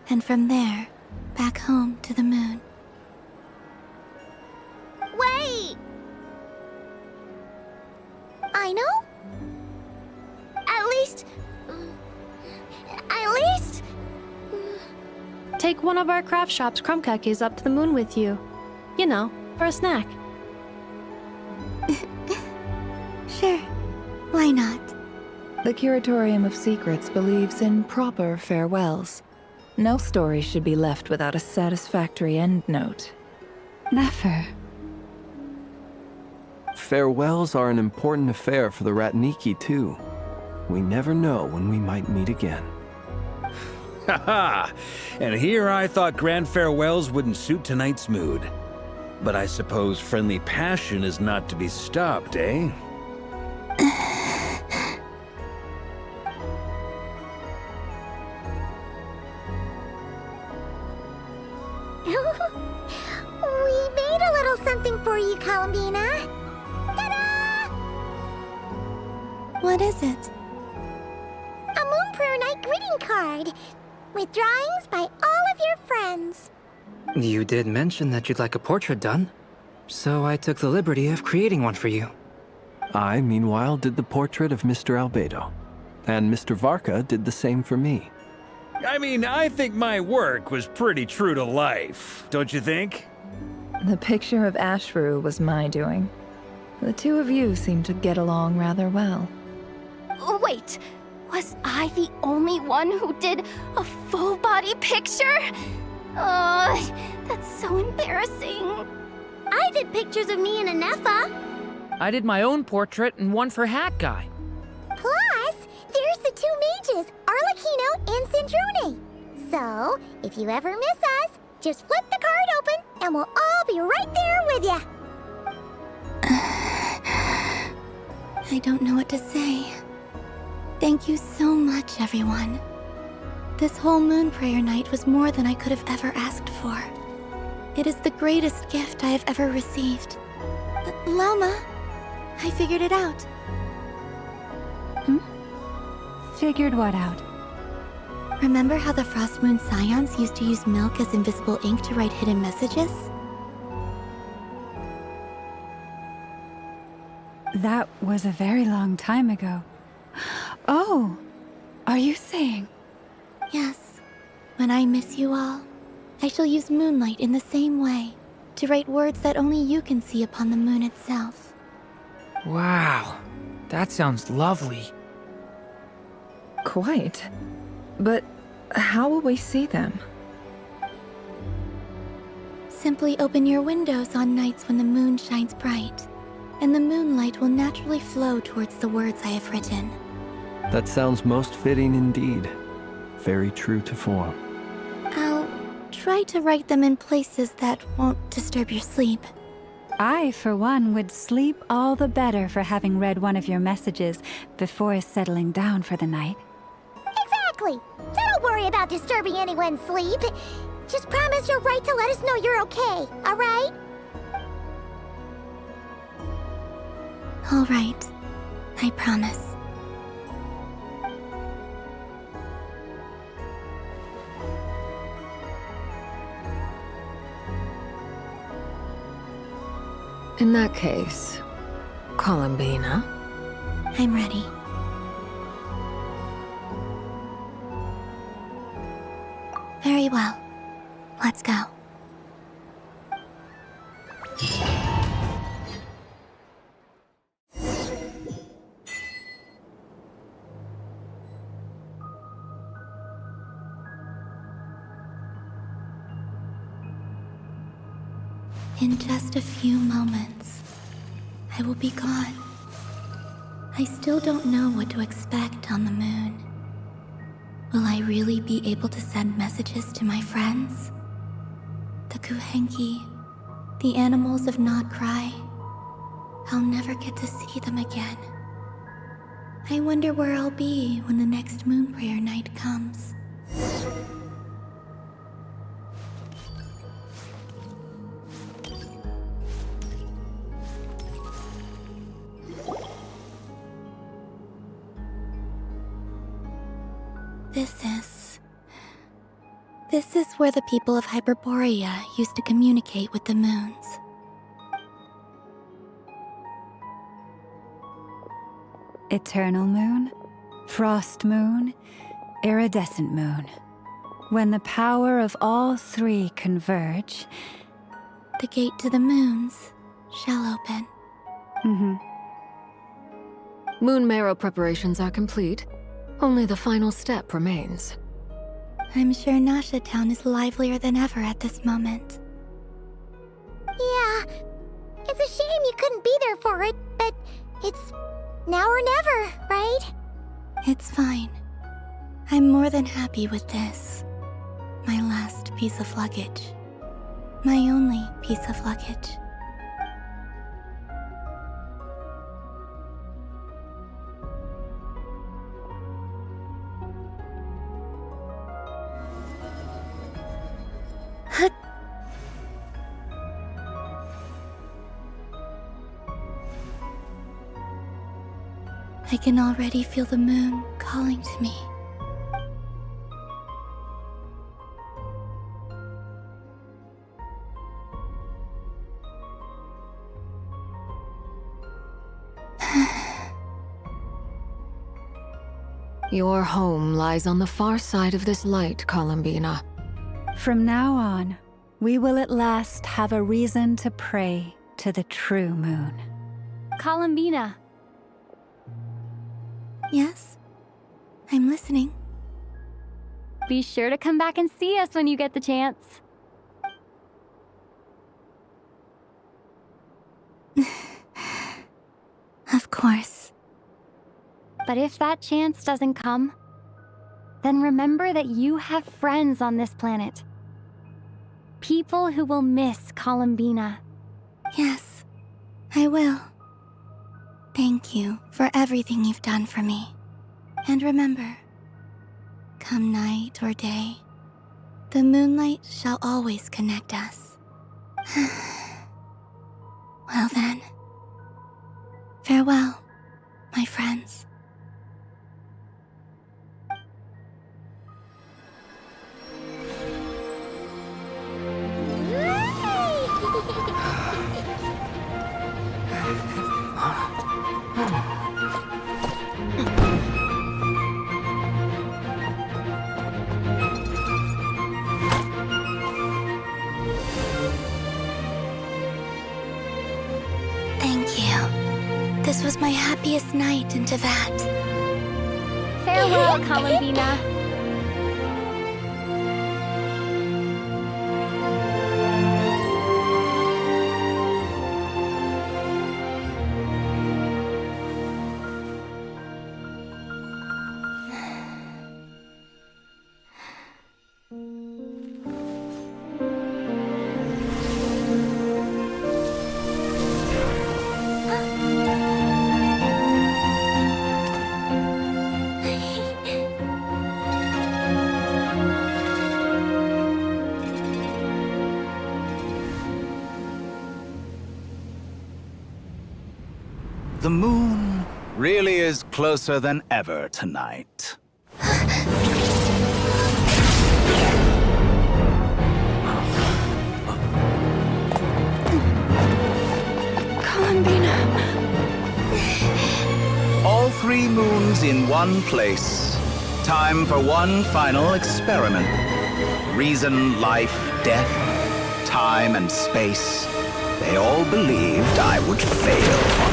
And from there, back home to the moon. Wait! I know? At least... Take one of our craft shop's crumb cookies up to the moon with you. You know, for a snack. Sure, why not? The Curatorium of Secrets believes in proper farewells. No story should be left without a satisfactory endnote. Never. Farewells are an important affair for the Ratniki, too. We never know when we might meet again. Haha! And here I thought grand farewells wouldn't suit tonight's mood. But I suppose friendly passion is not to be stopped, eh? We made a little something for you, Columbina. Ta-da! What is it? A Moon Prayer Night greeting card with drawings by all of your friends. You did mention that you'd like a portrait done, so I took the liberty of creating one for you. I, meanwhile, did the portrait of Mr. Albedo, and Mr. Varka did the same for me. I mean, I think my work was pretty true to life, don't you think? The picture of Ashfru was my doing. The two of you seem to get along rather well. Wait, was I the only one who did a full body picture? That's so embarrassing. I did pictures of me and Anefa. I did my own portrait and one for Hat Guy. Plus, there's the two mages, Arlecchino and Sandrone. So, if you ever miss us, just flip the card open and we'll all be right there with ya. I don't know what to say. Thank you so much, everyone. This whole moon prayer night was more than I could have ever asked for. It is the greatest gift I have ever received. Llama, I figured it out. Figured what out? Remember how the Frost Moon Scions used to use milk as invisible ink to write hidden messages? That was a very long time ago. Oh, are you saying? Yes. When I miss you all, I shall use Moonlight in the same way, to write words that only you can see upon the moon itself. Wow, that sounds lovely. Quite. But how will we see them? Simply open your windows on nights when the moon shines bright, and the moonlight will naturally flow towards the words I have written. That sounds most fitting indeed. Very true to form. I'll try to write them in places that won't disturb your sleep. I, for one, would sleep all the better for having read one of your messages before settling down for the night. Exactly. So don't worry about disturbing anyone's sleep. Just promise you'll write to let us know you're okay, all right? All right. I promise. In that case, Columbina. I'm ready. Very well. Let's go. In just a few moments, I will be gone. I still don't know what to expect on the moon. Will I really be able to send messages to my friends? The Kuhenki, the animals of Nod Cry. I'll never get to see them again. I wonder where I'll be when the next moon prayer night comes. This is where the people of Hyperborea used to communicate with the moons. Eternal moon, frost moon, iridescent moon. When the power of all three converge, the gate to the moons shall open. Moon marrow preparations are complete. Only the final step remains. I'm sure Nasha Town is livelier than ever at this moment. Yeah, it's a shame you couldn't be there for it, but it's now or never, right? It's fine. I'm more than happy with this. My last piece of luggage. My only piece of luggage. I can already feel the moon calling to me. Your home lies on the far side of this light, Columbina. From now on, we will at last have a reason to pray to the true moon. Columbina. Yes? I'm listening. Be sure to come back and see us when you get the chance. Of course. But if that chance doesn't come, then remember that you have friends on this planet. People who will miss Columbina. Yes, I will. Thank you for everything you've done for me. And remember, come night or day, the moonlight shall always connect us. Well then, farewell, my friends. Thank you. This was my happiest night in Tevat. Farewell, Columbina. The moon really is closer than ever tonight. Columbina. All 3 moons in one place. Time for one final experiment. Reason, life, death, time, and space. They all believed I would fail.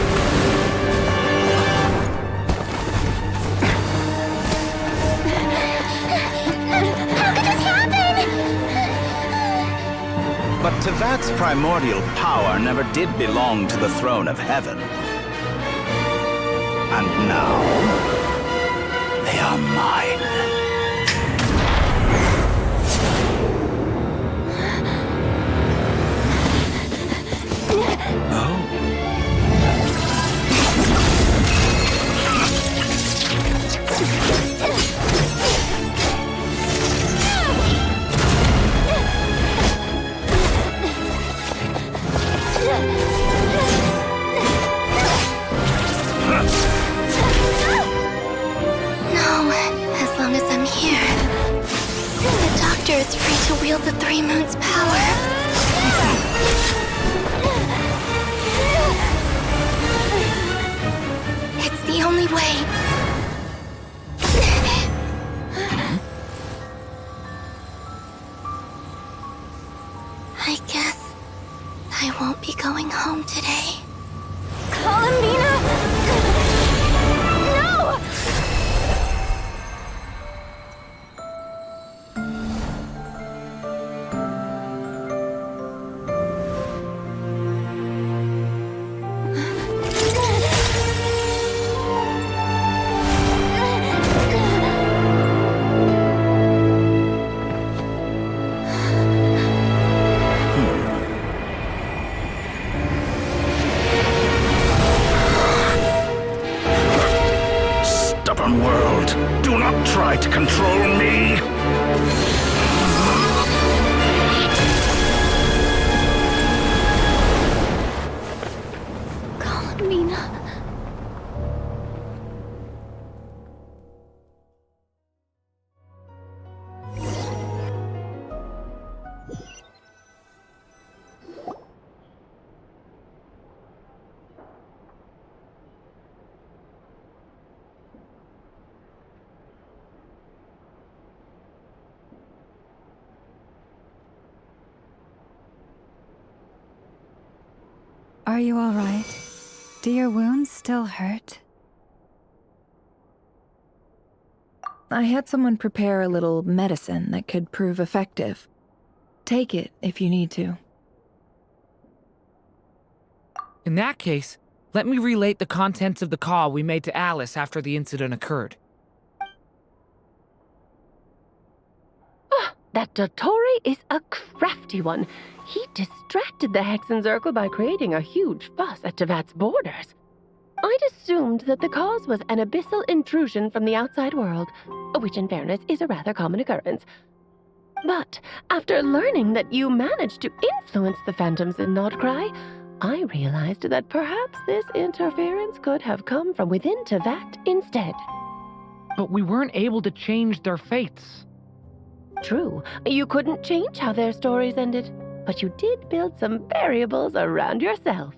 But Tevat's primordial power never did belong to the throne of heaven. And now, they are mine. Is free to wield the 3 moons' power. It's the only way. I guess I won't be going home today. Columbina! No! Are you all right? Do your wounds still hurt? I had someone prepare a little medicine that could prove effective. Take it if you need to. In that case, let me relate the contents of the call we made to Alice after the incident occurred. That Dottore is a crafty one. He distracted the Hexenzirkel by creating a huge fuss at Tevat's borders. I'd assumed that the cause was an abyssal intrusion from the outside world, which in fairness is a rather common occurrence. But after learning that you managed to influence the phantoms in Nodcry, I realized that perhaps this interference could have come from within Tevat instead. But we weren't able to change their fates. True, you couldn't change how their stories ended, but you did build some variables around yourself.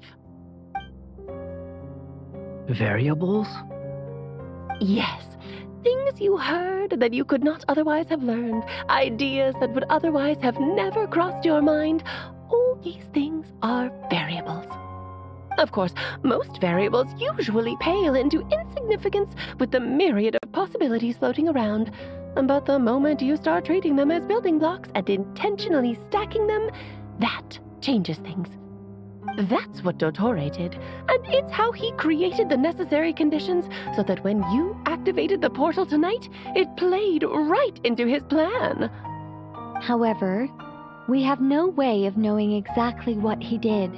Variables? Yes, things you heard that you could not otherwise have learned, ideas that would otherwise have never crossed your mind. All these things are variables. Of course, most variables usually pale into insignificance with the myriad of possibilities floating around. But the moment you start treating them as building blocks and intentionally stacking them, that changes things. That's what Dottore did, and it's how he created the necessary conditions so that when you activated the portal tonight, it played right into his plan. However, we have no way of knowing exactly what he did.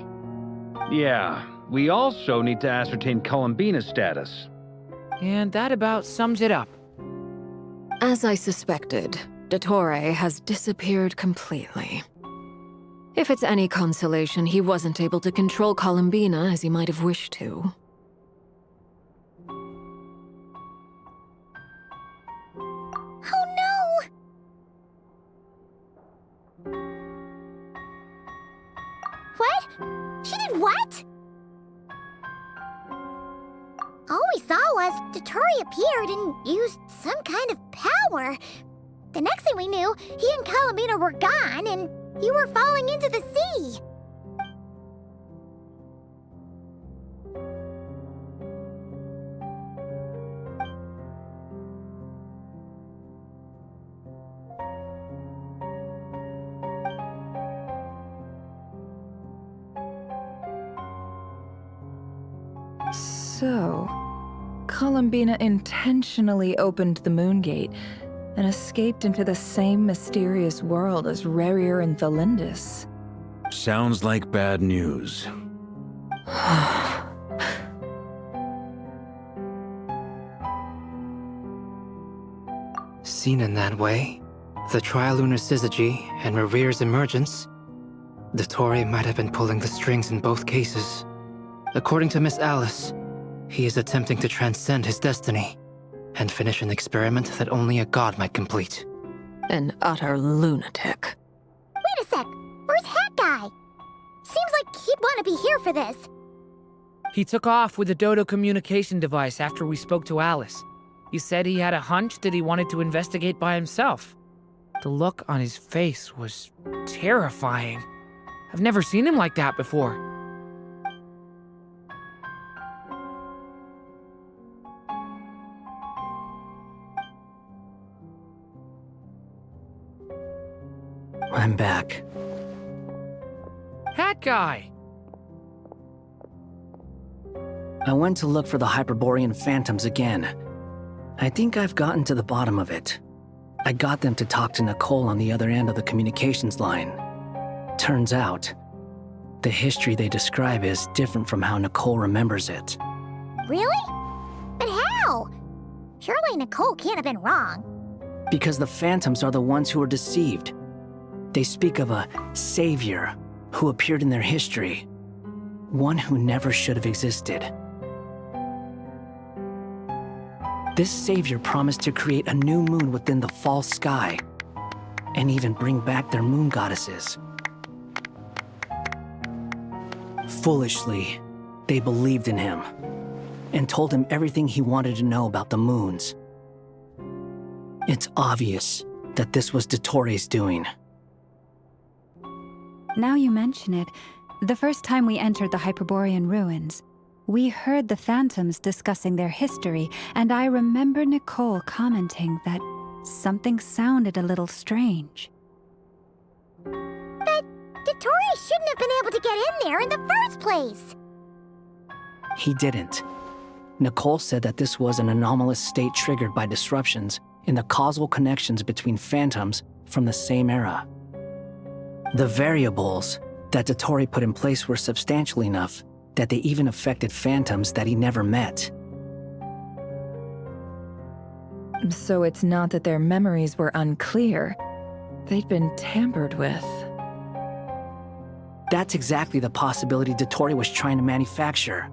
Yeah, we also need to ascertain Columbina's status. And that about sums it up. As I suspected, Dottore has disappeared completely. If it's any consolation, he wasn't able to control Columbina as he might have wished to. Oh no! What? She did what? All we saw was Dottore appeared and used some kind of power. The next thing we knew, he and Columbina were gone and you were falling into the sea. So, Columbina intentionally opened the Moon Gate and escaped into the same mysterious world as Rerir and Thalindis. Sounds like bad news. Seen in that way, the Trilunar Syzygy and Rerir's emergence, Dottore might have been pulling the strings in both cases. According to Miss Alice, he is attempting to transcend his destiny and finish an experiment that only a god might complete. An utter lunatic. Wait a sec, where's Hat Guy? Seems like he'd want to be here for this. He took off with the Dodo communication device after we spoke to Alice. He said he had a hunch that he wanted to investigate by himself. The look on his face was terrifying. I've never seen him like that before. I'm back. Hat Guy! I went to look for the Hyperborean phantoms again. I think I've gotten to the bottom of it. I got them to talk to Nicole on the other end of the communications line. Turns out, the history they describe is different from how Nicole remembers it. Really? But how? Surely Nicole can't have been wrong. Because the phantoms are the ones who are deceived. They speak of a savior who appeared in their history. One who never should have existed. This savior promised to create a new moon within the false sky, and even bring back their moon goddesses. Foolishly, they believed in him, and told him everything he wanted to know about the moons. It's obvious that this was Dottore's doing. Now you mention it, The first time we entered the Hyperborean ruins, we heard the phantoms discussing their history, and I remember Nicole commenting that something sounded a little strange. But Dottore shouldn't have been able to get in there in the first place! He didn't. Nicole said that this was an anomalous state triggered by disruptions in the causal connections between phantoms from the same era. The variables that Dottore put in place were substantial enough that they even affected phantoms that he never met. So it's not that their memories were unclear. They'd been tampered with. That's exactly the possibility Dottore was trying to manufacture.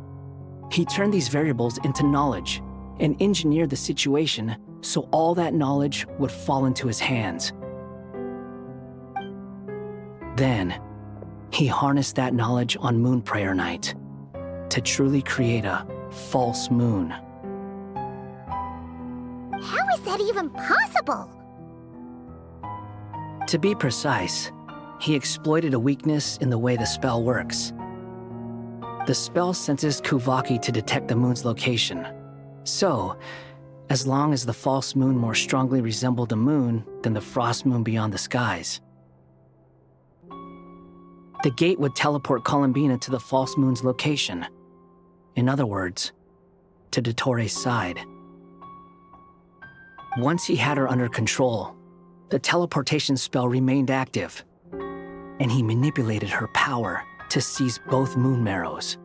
He turned these variables into knowledge and engineered the situation so all that knowledge would fall into his hands. Then, he harnessed that knowledge on Moon Prayer Night to truly create a false moon. How is that even possible? To be precise, he exploited a weakness in the way the spell works. The spell senses Kuvaki to detect the moon's location. So, as long as the false moon more strongly resembled the moon than the frost moon beyond the skies, the gate would teleport Columbina to the false moon's location. In other words, to Dottore's side. Once he had her under control, the teleportation spell remained active, and he manipulated her power to seize both moon marrows.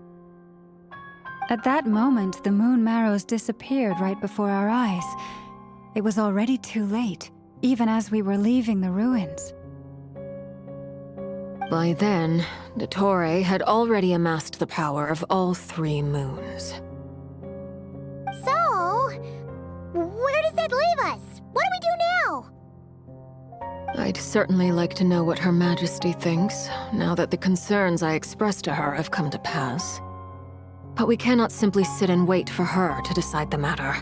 At that moment, the moon marrows disappeared right before our eyes. It was already too late, even as we were leaving the ruins. By then, Dottore had already amassed the power of all 3 moons. So, where does that leave us? What do we do now? I'd certainly like to know what Her Majesty thinks, now that the concerns I expressed to her have come to pass. But we cannot simply sit and wait for her to decide the matter.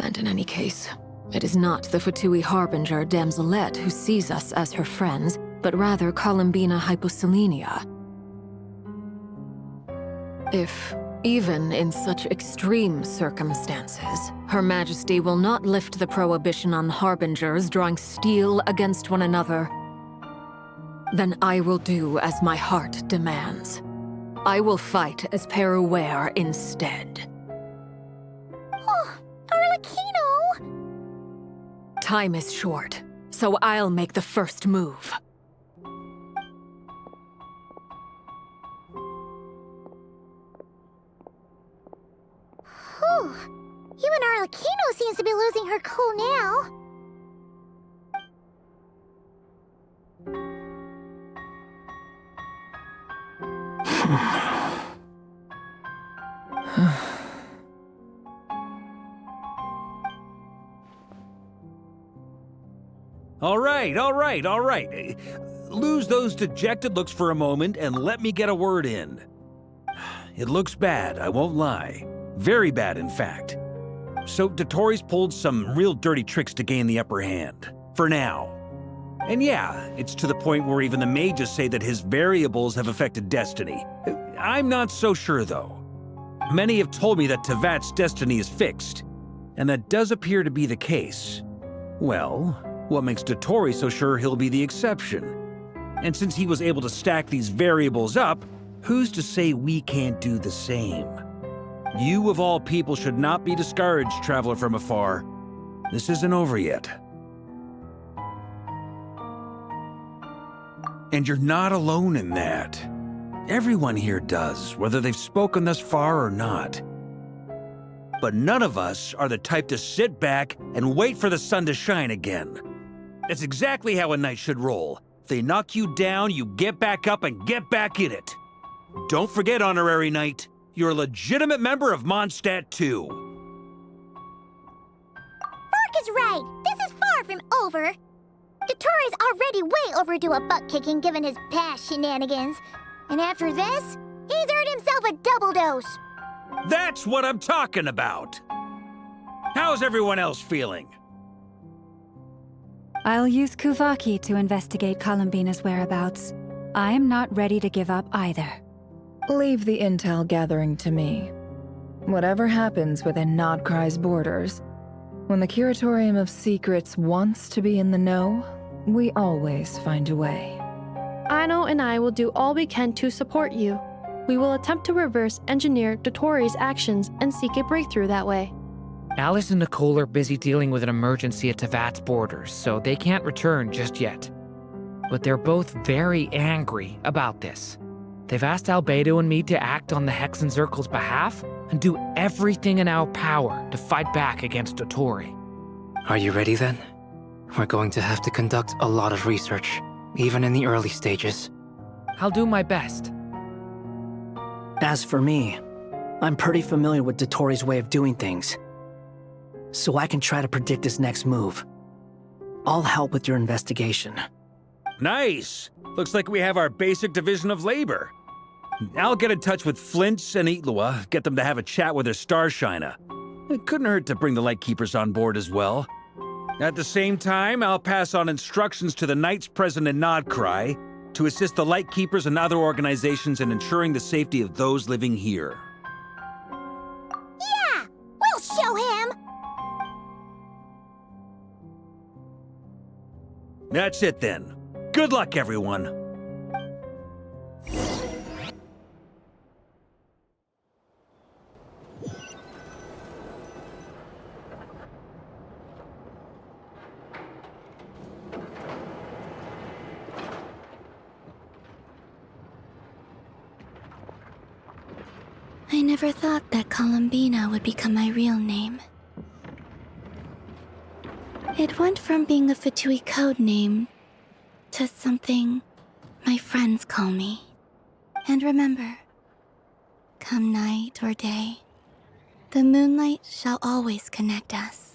And in any case, it is not the Fatui Harbinger Damselette who sees us as her friends, but rather Columbina Hyposelenia. If, even in such extreme circumstances, Her Majesty will not lift the prohibition on Harbingers drawing steel against one another, then I will do as my heart demands. I will fight as Peruware instead. Oh, Arlecchino! Time is short, so I'll make the first move. Whew. Even Arlecchino seems to be losing her cool now. All right. Lose those dejected looks for a moment and let me get a word in. It looks bad, I won't lie. Very bad, in fact. So Dottore's pulled some real dirty tricks to gain the upper hand. For now. And yeah, it's to the point where even the mages say that his variables have affected destiny. I'm not so sure, though. Many have told me that Tevat's destiny is fixed, and that does appear to be the case. Well, what makes Dottore so sure he'll be the exception? And since he was able to stack these variables up, who's to say we can't do the same? You, of all people, should not be discouraged, traveler from afar. This isn't over yet. And you're not alone in that. Everyone here does, whether they've spoken thus far or not. But none of us are the type to sit back and wait for the sun to shine again. That's exactly how a knight should roll. If they knock you down, you get back up and get back in it. Don't forget, Honorary Knight, you're a legitimate member of Mondstadt too. Vark is right. This is far from over. Dottore's already way overdue a butt-kicking given his past shenanigans. And after this, he's earned himself a double dose. That's what I'm talking about. How's everyone else feeling? I'll use Kuvaki to investigate Columbina's whereabouts. I am not ready to give up either. Leave the intel gathering to me. Whatever happens within Nodcry's borders, when the Curatorium of Secrets wants to be in the know, we always find a way. Aino and I will do all we can to support you. We will attempt to reverse engineer Dotori's actions and seek a breakthrough that way. Alice and Nicole are busy dealing with an emergency at Tevat's borders, so they can't return just yet. But they're both very angry about this. They've asked Albedo and me to act on the Hex and Zircle's behalf and do everything in our power to fight back against Dotori. Are you ready then? We're going to have to conduct a lot of research, even in the early stages. I'll do my best. As for me, I'm pretty familiar with Dotori's way of doing things, so I can try to predict his next move. I'll help with your investigation. Nice! Looks like we have our basic division of labor. I'll get in touch with Flint and Itlua, get them to have a chat with their Starshiner. It couldn't hurt to bring the Lightkeepers on board as well. At the same time, I'll pass on instructions to the Knights present in Nodcry to assist the Lightkeepers and other organizations in ensuring the safety of those living here. Yeah! We'll show him! That's it then. Good luck, everyone. I never thought that Columbina would become my real name. It went from being a Fatui code name to something my friends call me. And remember, come night or day, the moonlight shall always connect us.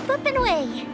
Up and away!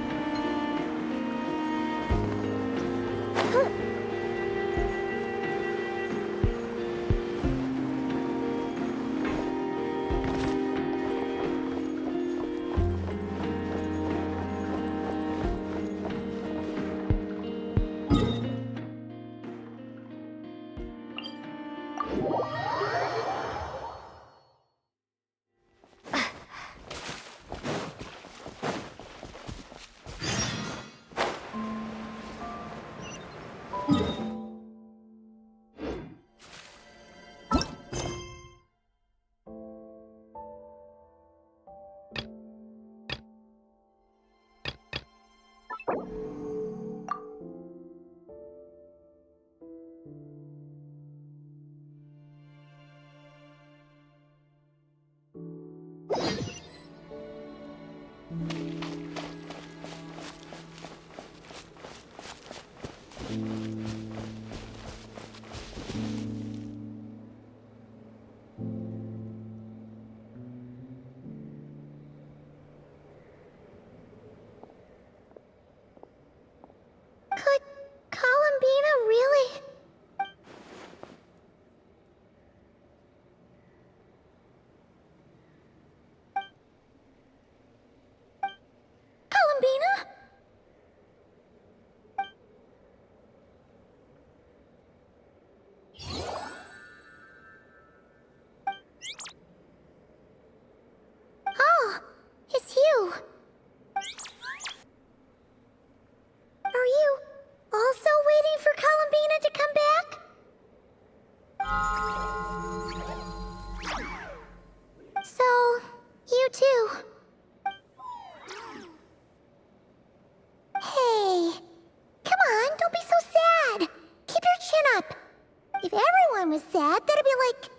was sad, that'd be like...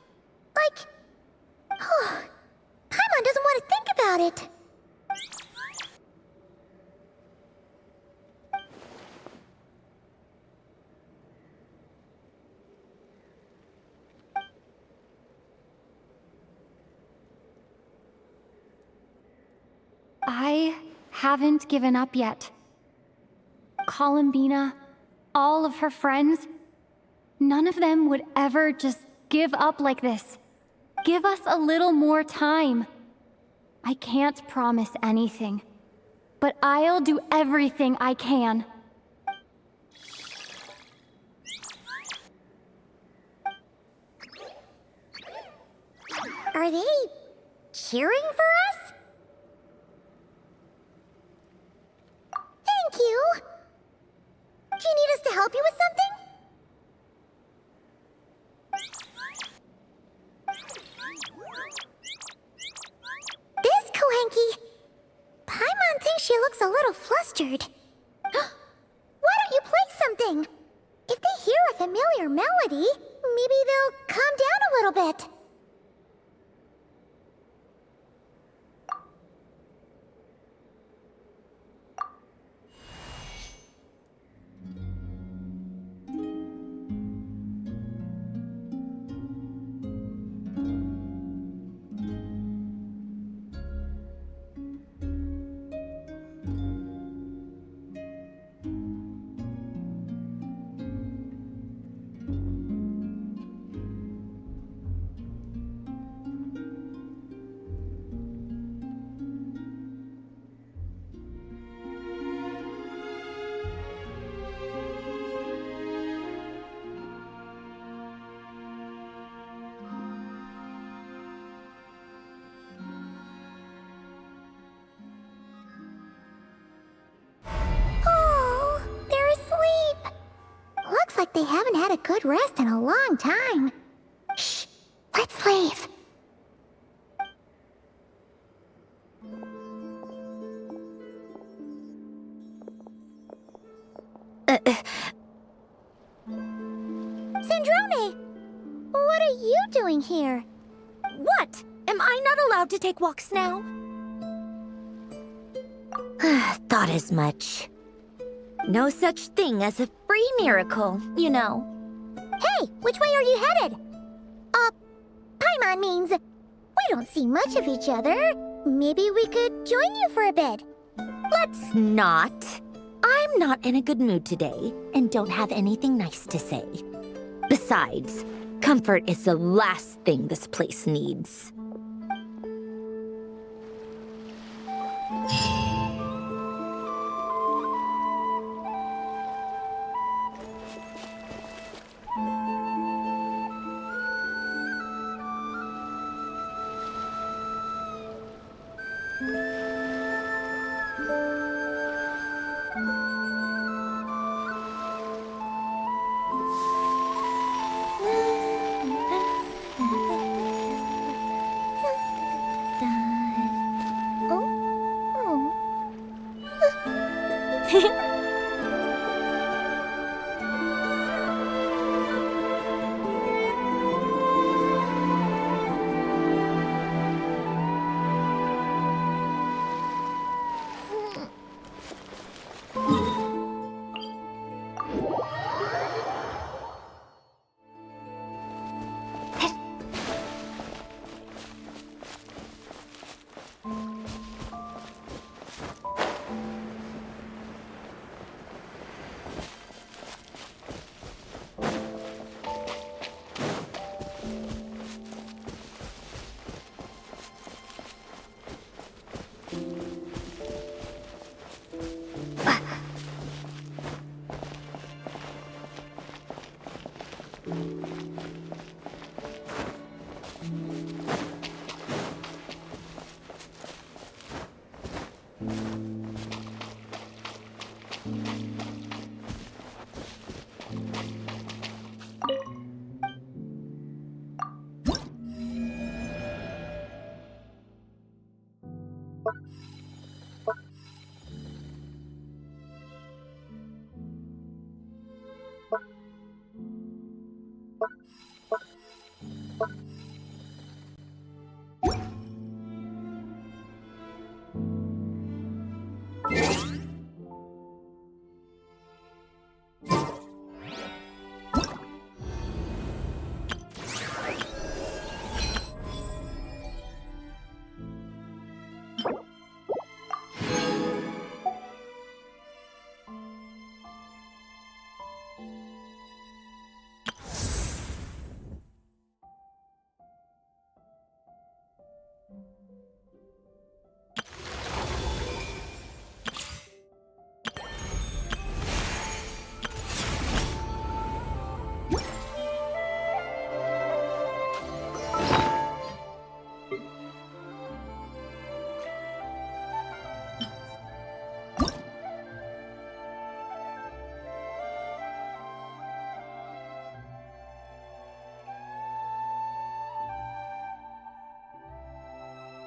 Oh, Paimon doesn't want to think about it. I haven't given up yet. Columbina, all of her friends, none of them would ever just give up like this. Give us a little more time. I can't promise anything, but I'll do everything I can. Are they cheering for us? Thank you. Do you need us to help you with something? This Kohenki. Paimon thinks she looks a little flustered. Why don't you play something? If they hear a familiar melody, maybe they'll calm down a little bit. They haven't had a good rest in a long time. Shh, let's leave. Sandrone! What are you doing here? What? Am I not allowed to take walks now? Thought as much. No such thing as a free miracle, you know. Hey, which way are you headed? Paimon means we don't see much of each other. Maybe we could join you for a bit. Let's not. I'm not in a good mood today and don't have anything nice to say. Besides, comfort is the last thing this place needs.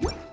you